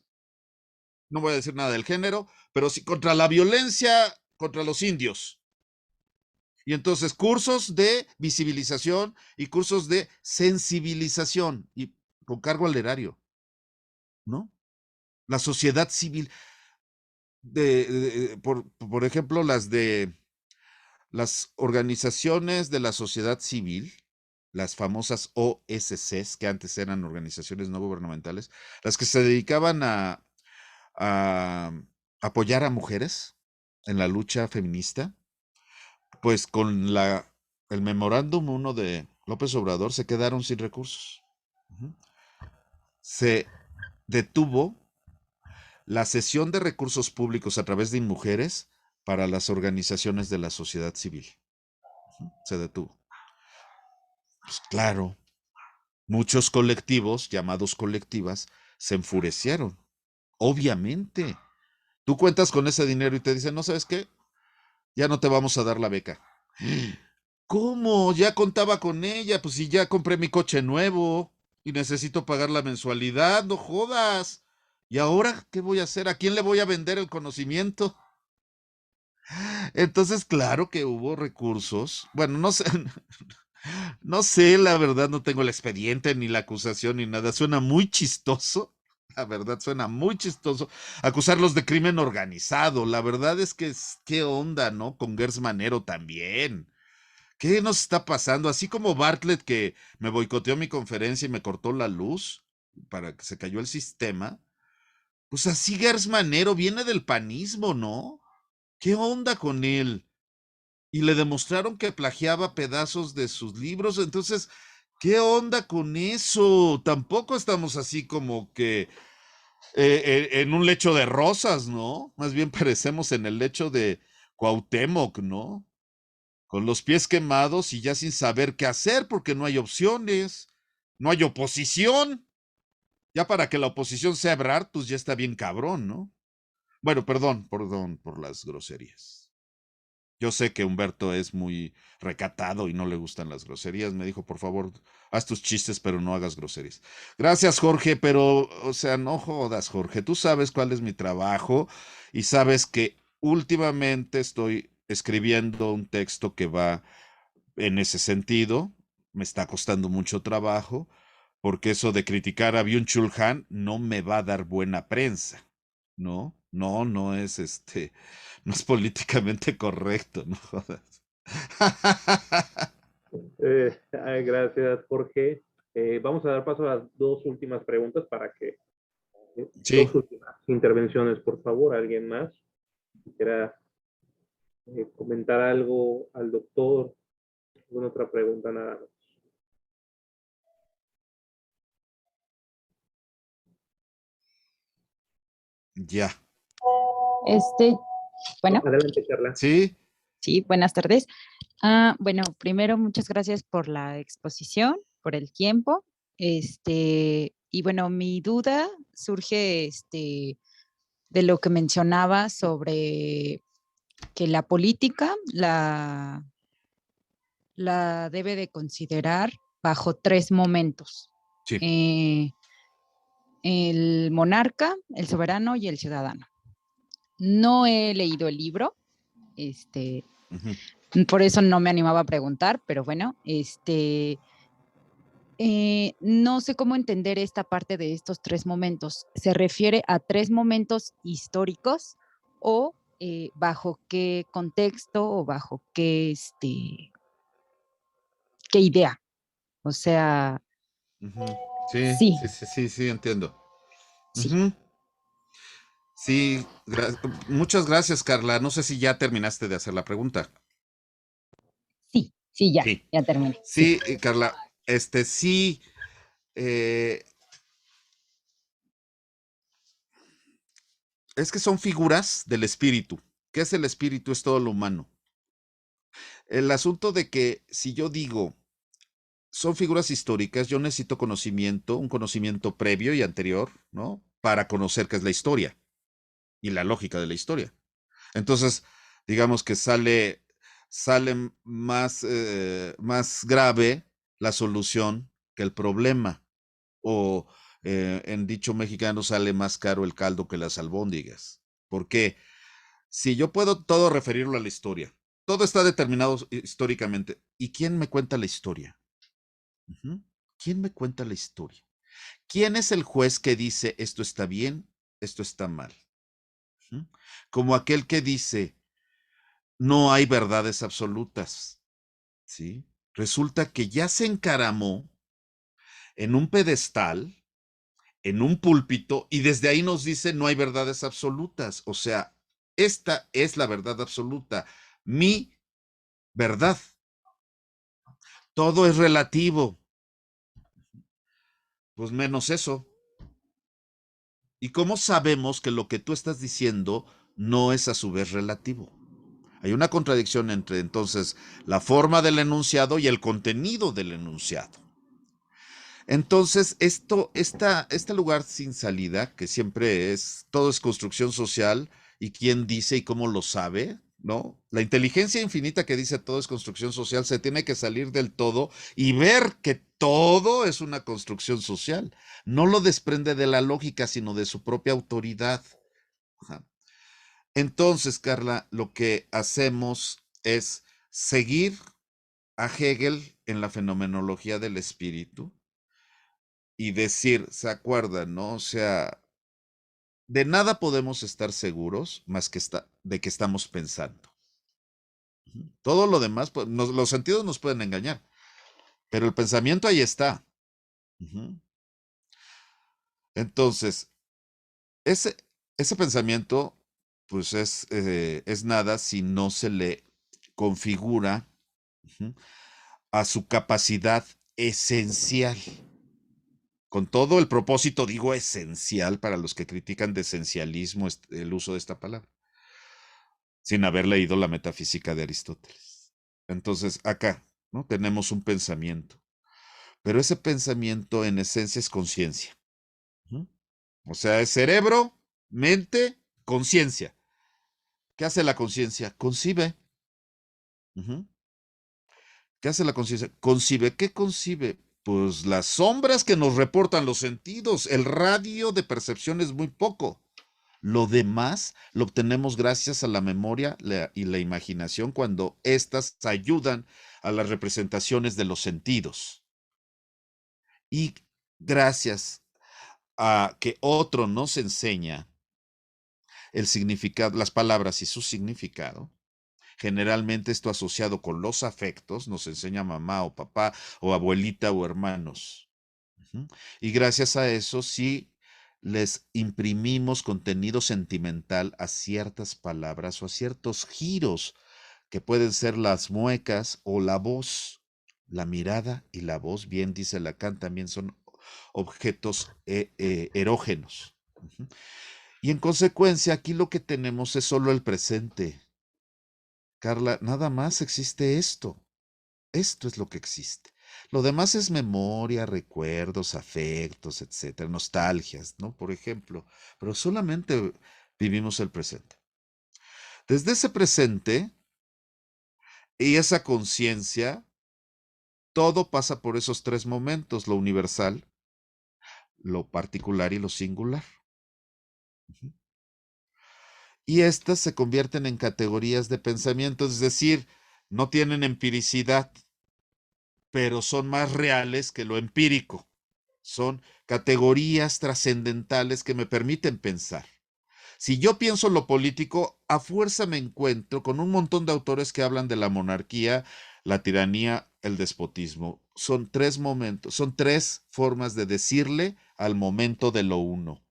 no voy a decir nada del género, pero sí contra la violencia contra los indios. Y entonces cursos de visibilización y cursos de sensibilización y con cargo al erario, ¿no? La sociedad civil, por ejemplo, las organizaciones de la sociedad civil, las famosas OSCs, que antes eran organizaciones no gubernamentales, las que se dedicaban a apoyar a mujeres en la lucha feminista, pues con el memorándum 1 de López Obrador se quedaron sin recursos. Se detuvo la cesión de recursos públicos a través de InMujeres para las organizaciones de la sociedad civil. Se detuvo. Pues claro, muchos colectivos, llamados colectivas, se enfurecieron. Obviamente. Tú cuentas con ese dinero y te dicen, no, ¿sabes qué? Ya no te vamos a dar la beca. ¿Cómo? Ya contaba con ella, pues si ya compré mi coche nuevo y necesito pagar la mensualidad, no jodas. ¿Y ahora qué voy a hacer? ¿A quién le voy a vender el conocimiento? Entonces, claro que hubo recursos. Bueno, no sé, no sé, la verdad, no tengo el expediente ni la acusación ni nada. Suena muy chistoso. La verdad, suena muy chistoso acusarlos de crimen organizado. La verdad es que, ¿qué onda, no? Con Gers Manero también. ¿Qué nos está pasando? Así como Bartlett que me boicoteó mi conferencia y me cortó la luz. para que se cayó el sistema, pues así Gers Manero viene del panismo, ¿no? ¿Qué onda con él? Y le demostraron que plagiaba pedazos de sus libros, entonces, ¿qué onda con eso? Tampoco estamos así como que en un lecho de rosas, ¿no? Más bien parecemos en el lecho de Cuauhtémoc, ¿no? Con los pies quemados y ya sin saber qué hacer porque no hay opciones, no hay oposición. Ya para que la oposición sea Ebrard, pues ya está bien cabrón, ¿no? Bueno, perdón por las groserías. Yo sé que Humberto es muy recatado y no le gustan las groserías. Me dijo, por favor, haz tus chistes, pero no hagas groserías. Gracias, Jorge, pero, o sea, no jodas, Jorge. Tú sabes cuál es mi trabajo y sabes que últimamente estoy escribiendo un texto que va en ese sentido. Me está costando mucho trabajo porque eso de criticar a Byung-Chul Han no me va a dar buena prensa. No, no, no es no es políticamente correcto, no jodas. Gracias, Jorge. Vamos a dar paso a las dos últimas preguntas para que Sí, dos últimas intervenciones, por favor. ¿Alguien más quiera comentar algo al doctor? ¿Alguna otra pregunta? Nada más. ya. Este, bueno, Adelante, Carla. Sí, sí, buenas tardes. Bueno, primero, muchas gracias por la exposición, por el tiempo. Y bueno, mi duda surge, de lo que mencionaba sobre que la política la debe de considerar bajo tres momentos. sí. El monarca, el soberano y el ciudadano. No he leído el libro, Ujú. por eso no me animaba a preguntar, pero bueno, no sé cómo entender esta parte de estos tres momentos. ¿Se refiere a tres momentos históricos o bajo qué contexto o bajo qué idea? O sea, Ujú. Sí, sí, sí, sí, sí, sí, entiendo. sí, Ujú. Sí, muchas gracias, Carla. No sé si ya terminaste de hacer la pregunta. sí, Sí, ya terminé, sí. sí, Carla, sí, eh, es que son figuras del espíritu. ¿Qué es el espíritu? Es todo lo humano. El asunto de que si yo digo son figuras históricas, yo necesito conocimiento, un conocimiento previo y anterior, ¿no? Para conocer qué es la historia y la lógica de la historia. Entonces, digamos que sale más grave la solución que el problema. O en dicho mexicano sale más caro el caldo que las albóndigas. ¿Por qué? Si yo puedo todo referirlo a la historia, todo está determinado históricamente. ¿Y quién me cuenta la historia? Ujú. ¿Quién me cuenta la historia? ¿Quién es el juez que dice esto está bien, esto está mal? Ujú. Como aquel que dice no hay verdades absolutas, ¿sí? Resulta que ya se encaramó en un pedestal, en un púlpito, y desde ahí nos dice no hay verdades absolutas. O sea, esta es la verdad absoluta, mi verdad. Todo es relativo, pues menos eso. ¿Y cómo sabemos que lo que tú estás diciendo no es a su vez relativo? Hay una contradicción entre entonces la forma del enunciado y el contenido del enunciado. Entonces, este lugar sin salida, que siempre es, todo es construcción social, y quién dice y cómo lo sabe, ¿no? La inteligencia infinita que dice todo es construcción social se tiene que salir del todo y ver que todo es una construcción social. No lo desprende de la lógica, sino de su propia autoridad. Ajá. Entonces, Carla, lo que hacemos es seguir a Hegel en la fenomenología del espíritu y decir, ¿se acuerdan, no? O sea, de nada podemos estar seguros más que de que estamos pensando. Todo lo demás, pues, los sentidos nos pueden engañar, pero el pensamiento ahí está. Ujú. Entonces, ese, ese pensamiento, pues es nada si no se le configura ujú, a su capacidad esencial. Con todo el propósito, digo esencial para los que critican de esencialismo el uso de esta palabra, sin haber leído la metafísica de Aristóteles. Entonces, acá, ¿no? Tenemos un pensamiento, pero ese pensamiento en esencia es conciencia. ¿Mm? O sea, es cerebro, mente, conciencia. ¿Qué hace la conciencia? Concibe. Ujú. ¿Qué hace la conciencia? Concibe. ¿Qué concibe? Pues las sombras que nos reportan los sentidos. El radio de percepción es muy poco. Lo demás lo obtenemos gracias a la memoria y la imaginación cuando éstas ayudan a las representaciones de los sentidos. Y gracias a que otro nos enseña el significado, las palabras y su significado, generalmente esto asociado con los afectos, nos enseña mamá o papá o abuelita o hermanos. Y gracias a eso sí les imprimimos contenido sentimental a ciertas palabras o a ciertos giros que pueden ser las muecas o la voz. La mirada y la voz, bien dice Lacan, también son objetos erógenos. Y en consecuencia, aquí lo que tenemos es solo el presente. Carla, nada más existe esto. Esto es lo que existe. Lo demás es memoria, recuerdos, afectos, etcétera, nostalgias, ¿no? Por ejemplo, pero solamente vivimos el presente. Desde ese presente y esa conciencia, todo pasa por esos tres momentos, lo universal, lo particular y lo singular. Y estas se convierten en categorías de pensamiento, es decir, no tienen empiricidad, pero son más reales que lo empírico. Son categorías trascendentales que me permiten pensar. Si yo pienso lo político, a fuerza me encuentro con un montón de autores que hablan de la monarquía, la tiranía, el despotismo. Son tres momentos, son tres formas de decirle al momento de lo uno.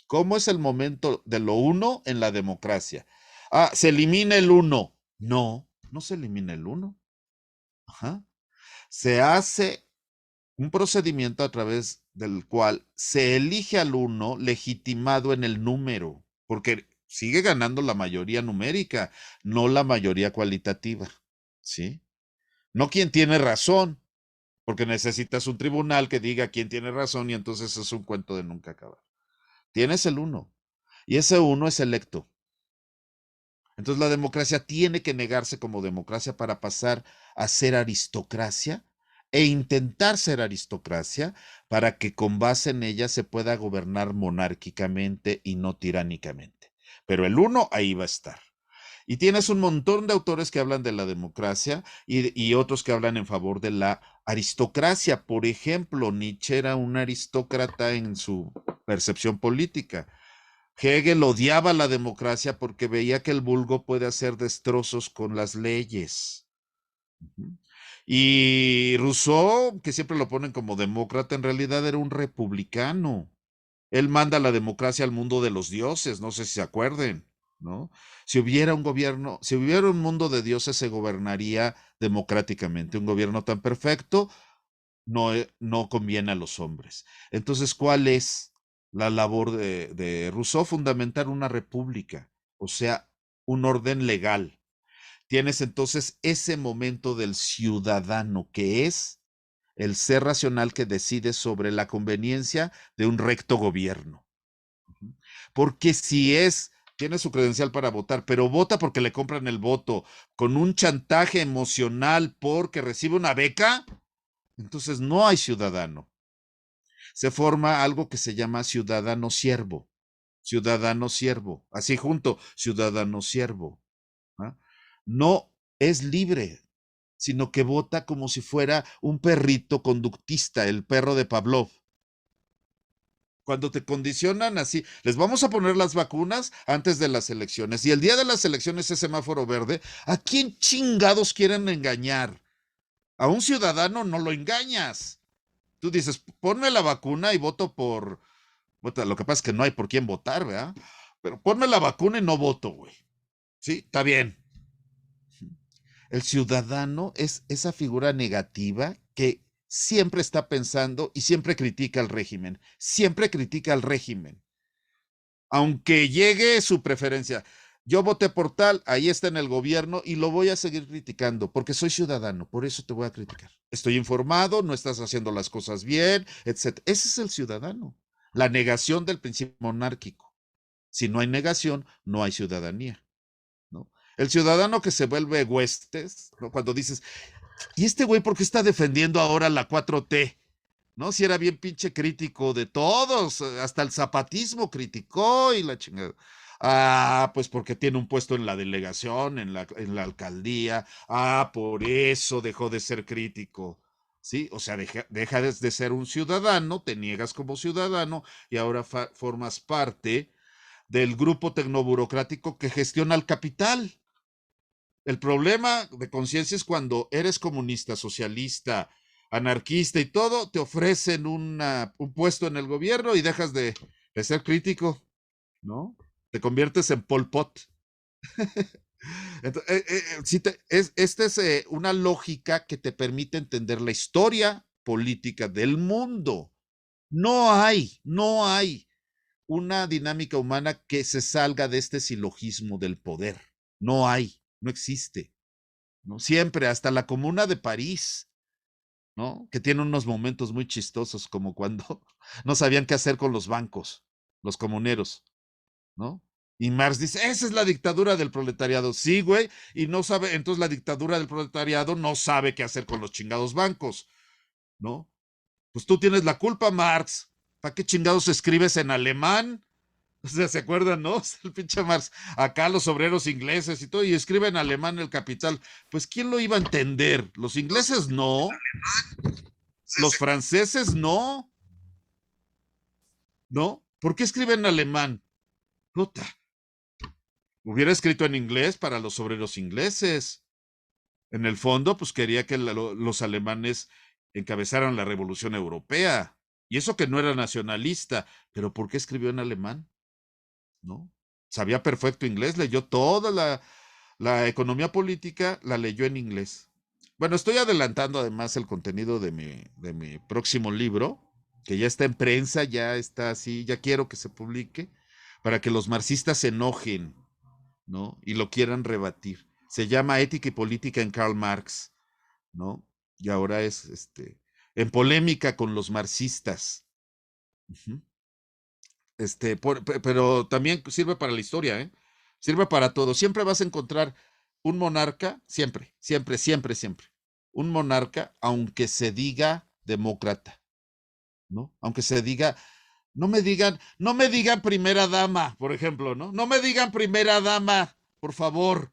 ¿Cómo es el momento de lo uno en la democracia? Ah, se elimina el uno. No, no se elimina el uno. Ajá. Se hace un procedimiento a través del cual se elige al uno legitimado en el número, porque sigue ganando la mayoría numérica, no la mayoría cualitativa, ¿sí? No quien tiene razón, porque necesitas un tribunal que diga quién tiene razón y entonces es un cuento de nunca acabar. Tienes el uno, y ese uno es electo. Entonces la democracia tiene que negarse como democracia para pasar a ser aristocracia e intentar ser aristocracia para que con base en ella se pueda gobernar monárquicamente y no tiránicamente. Pero el uno ahí va a estar. Y tienes un montón de autores que hablan de la democracia y otros que hablan en favor de la aristocracia. Por ejemplo, Nietzsche era un aristócrata en su percepción política. Hegel odiaba la democracia porque veía que el vulgo puede hacer destrozos con las leyes. Y Rousseau, que siempre lo ponen como demócrata, en realidad era un republicano. Él manda la democracia al mundo de los dioses, no sé si se acuerden, ¿no? Si hubiera un gobierno, si hubiera un mundo de dioses, se gobernaría democráticamente. Un gobierno tan perfecto no conviene a los hombres. Entonces, ¿cuál es la labor de Rousseau? Fundamentar una república, o sea, un orden legal. Tienes entonces ese momento del ciudadano, que es el ser racional que decide sobre la conveniencia de un recto gobierno. Porque si tiene su credencial para votar, pero vota porque le compran el voto con un chantaje emocional porque recibe una beca, entonces no hay ciudadano. Se forma algo que se llama ciudadano siervo. Ciudadano siervo. Así junto, ciudadano siervo. ¿Ah? No es libre, sino que vota como si fuera un perrito conductista, el perro de Pavlov. Cuando te condicionan así, les vamos a poner las vacunas antes de las elecciones y el día de las elecciones es semáforo verde, ¿a quién chingados quieren engañar? A un ciudadano no lo engañas. Tú dices, ponme la vacuna y voto por Puta, lo que pasa es que no hay por quién votar, ¿verdad? Pero ponme la vacuna y no voto, güey. Sí, está bien. El ciudadano es esa figura negativa que siempre está pensando y siempre critica al régimen. Siempre critica al régimen. Aunque llegue su preferencia. Yo voté por tal, ahí está en el gobierno y lo voy a seguir criticando porque soy ciudadano, por eso te voy a criticar. Estoy informado, no estás haciendo las cosas bien, etc. Ese es el ciudadano. La negación del principio monárquico. Si no hay negación, no hay ciudadanía, ¿no? El ciudadano que se vuelve huestes, ¿no? Cuando dices, ¿y este güey por qué está defendiendo ahora la 4T? ¿No? Si era bien pinche crítico de todos, hasta el zapatismo criticó y la chingada. Ah, pues porque tiene un puesto en la delegación, en la alcaldía. Ah, por eso dejó de ser crítico. ¿Sí? O sea, deja de ser un ciudadano, te niegas como ciudadano y ahora formas parte del grupo tecnoburocrático que gestiona el capital. El problema de conciencia es cuando eres comunista, socialista, anarquista y todo, te ofrecen un puesto en el gobierno y dejas de ser crítico, ¿no? Te conviertes en Pol Pot. Entonces, esta es una lógica que te permite entender la historia política del mundo. No hay una dinámica humana que se salga de este silogismo del poder. No existe. ¿No? Siempre, hasta la Comuna de París, ¿no? Que tiene unos momentos muy chistosos, como cuando no sabían qué hacer con los bancos, los comuneros, ¿no? Y Marx dice, esa es la dictadura del proletariado. Sí, güey, y no sabe, entonces la dictadura del proletariado no sabe qué hacer con los chingados bancos, ¿no? Pues tú tienes la culpa, Marx. ¿Para qué chingados escribes en alemán? O sea, ¿se acuerdan, no? El pinche Marx, acá los obreros ingleses y todo, y escriben en alemán el capital. Pues, ¿quién lo iba a entender? Los ingleses no, los franceses no, ¿no? ¿Por qué escriben en alemán? Puta, hubiera escrito en inglés para los obreros ingleses. En el fondo, pues quería que los alemanes encabezaran la revolución europea. Y eso que no era nacionalista, pero ¿por qué escribió en alemán? ¿No? Sabía perfecto inglés, leyó toda la economía política, la leyó en inglés. Bueno, estoy adelantando además el contenido de mi próximo libro, que ya está en prensa, ya está así, ya quiero que se publique, para que los marxistas se enojen, ¿no? Y lo quieran rebatir. Se llama Ética y Política en Karl Marx, ¿no? Y ahora es en polémica con los marxistas. Uh-huh. Pero también sirve para la historia, ¿eh? Sirve para todo. Siempre vas a encontrar un monarca, siempre, siempre, siempre, siempre. Un monarca, aunque se diga demócrata, ¿no? Aunque se diga, no me digan primera dama, por ejemplo, ¿no? No me digan primera dama, por favor.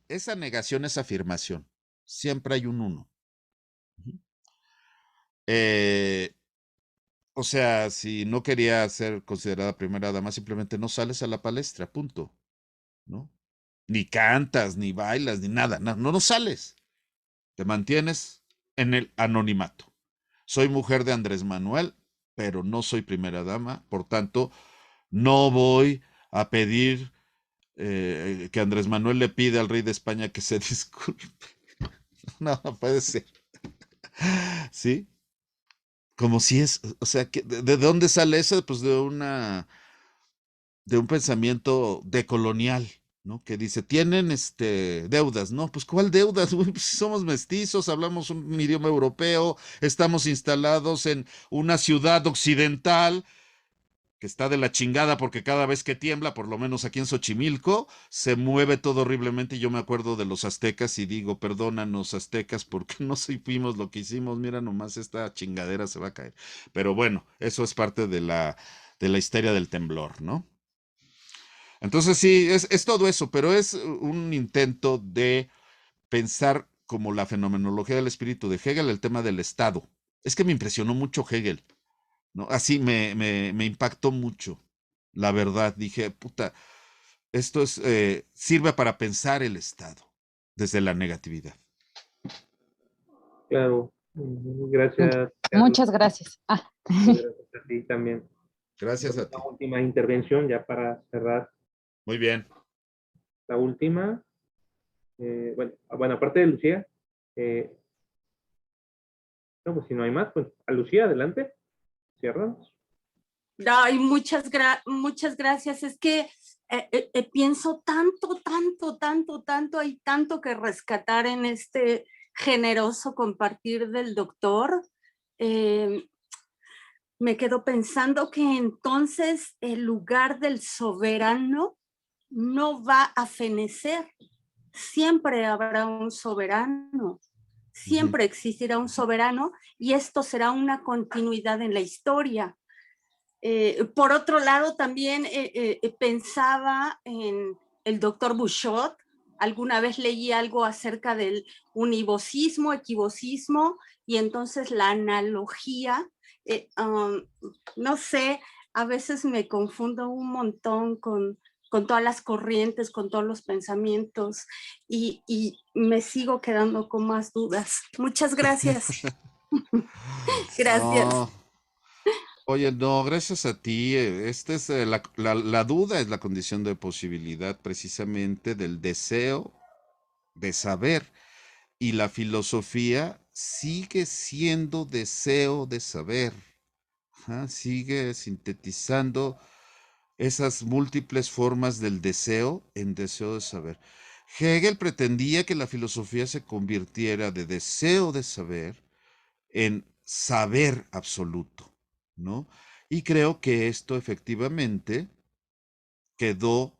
Esa negación es afirmación. Siempre hay un uno. O sea, si no quería ser considerada primera dama, simplemente no sales a la palestra, punto, ¿no? Ni cantas, ni bailas, ni nada, no sales. Te mantienes en el anonimato. Soy mujer de Andrés Manuel, pero no soy primera dama, por tanto, no voy a pedir que Andrés Manuel le pida al rey de España que se disculpe. No puede ser. ¿Sí? Como si es, o sea, ¿de dónde sale eso? Pues de un pensamiento decolonial, ¿no? Que dice, tienen deudas, ¿no? Pues ¿cuál deudas? Pues, somos mestizos, hablamos un idioma europeo, estamos instalados en una ciudad occidental que está de la chingada porque cada vez que tiembla, por lo menos aquí en Xochimilco, se mueve todo horriblemente. Y yo me acuerdo de los aztecas y digo, perdónanos aztecas porque no supimos lo que hicimos, mira nomás esta chingadera se va a caer. Pero bueno, eso es parte de la histeria del temblor, ¿no? Entonces sí, es todo eso, pero es un intento de pensar como la fenomenología del espíritu de Hegel, el tema del Estado. Es que me impresionó mucho Hegel, ¿no? Así me impactó mucho, la verdad. Dije, puta, esto sirve para pensar el Estado desde la negatividad. Claro. Gracias, Carlos. Muchas gracias. Gracias a ti también. Gracias a ti. La última intervención ya para cerrar. Muy bien. La última. Bueno, aparte de Lucía, no, pues si no hay más, pues a Lucía, adelante. Cierramos. Ay, muchas gracias. Es que pienso tanto, hay tanto que rescatar en este generoso compartir del doctor. Me quedo pensando que entonces el lugar del soberano no va a fenecer. Siempre habrá un soberano, siempre existirá un soberano y esto será una continuidad en la historia. Por otro lado, también pensaba en el doctor Bouchot. Alguna vez leí algo acerca del univocismo, equivocismo, y entonces la analogía, no sé, a veces me confundo un montón con todas las corrientes, con todos los pensamientos, y me sigo quedando con más dudas. Muchas gracias. Gracias. No. Oye, no, gracias a ti. La duda es la condición de posibilidad precisamente del deseo de saber. Y la filosofía sigue siendo deseo de saber. Ajá, sigue sintetizando esas múltiples formas del deseo en deseo de saber. Hegel pretendía que la filosofía se convirtiera de deseo de saber en saber absoluto, ¿no? Y creo que esto efectivamente quedó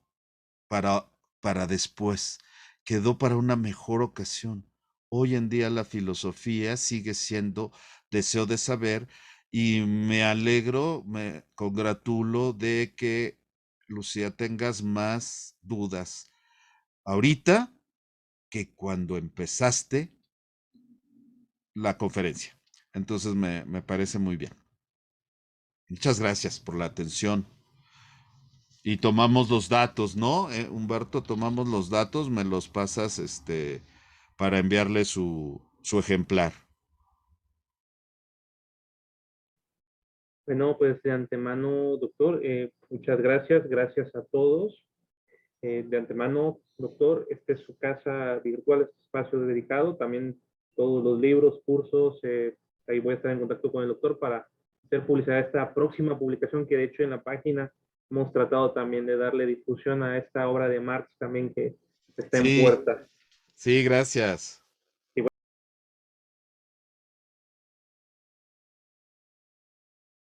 para, para después, quedó para una mejor ocasión. Hoy en día la filosofía sigue siendo deseo de saber y me alegro, me congratulo de que, Lucía, tengas más dudas ahorita que cuando empezaste la conferencia. Entonces me parece muy bien. Muchas gracias por la atención. Y tomamos los datos, ¿no? Humberto, tomamos los datos, me los pasas para enviarle su ejemplar. Bueno, pues de antemano, doctor, muchas gracias a todos. De antemano, doctor, esta es su casa virtual, este espacio dedicado, también todos los libros, cursos, ahí voy a estar en contacto con el doctor para hacer publicidad de esta próxima publicación que de hecho en la página hemos tratado también de darle difusión a esta obra de Marx también que está en Sí, puerta. sí, gracias.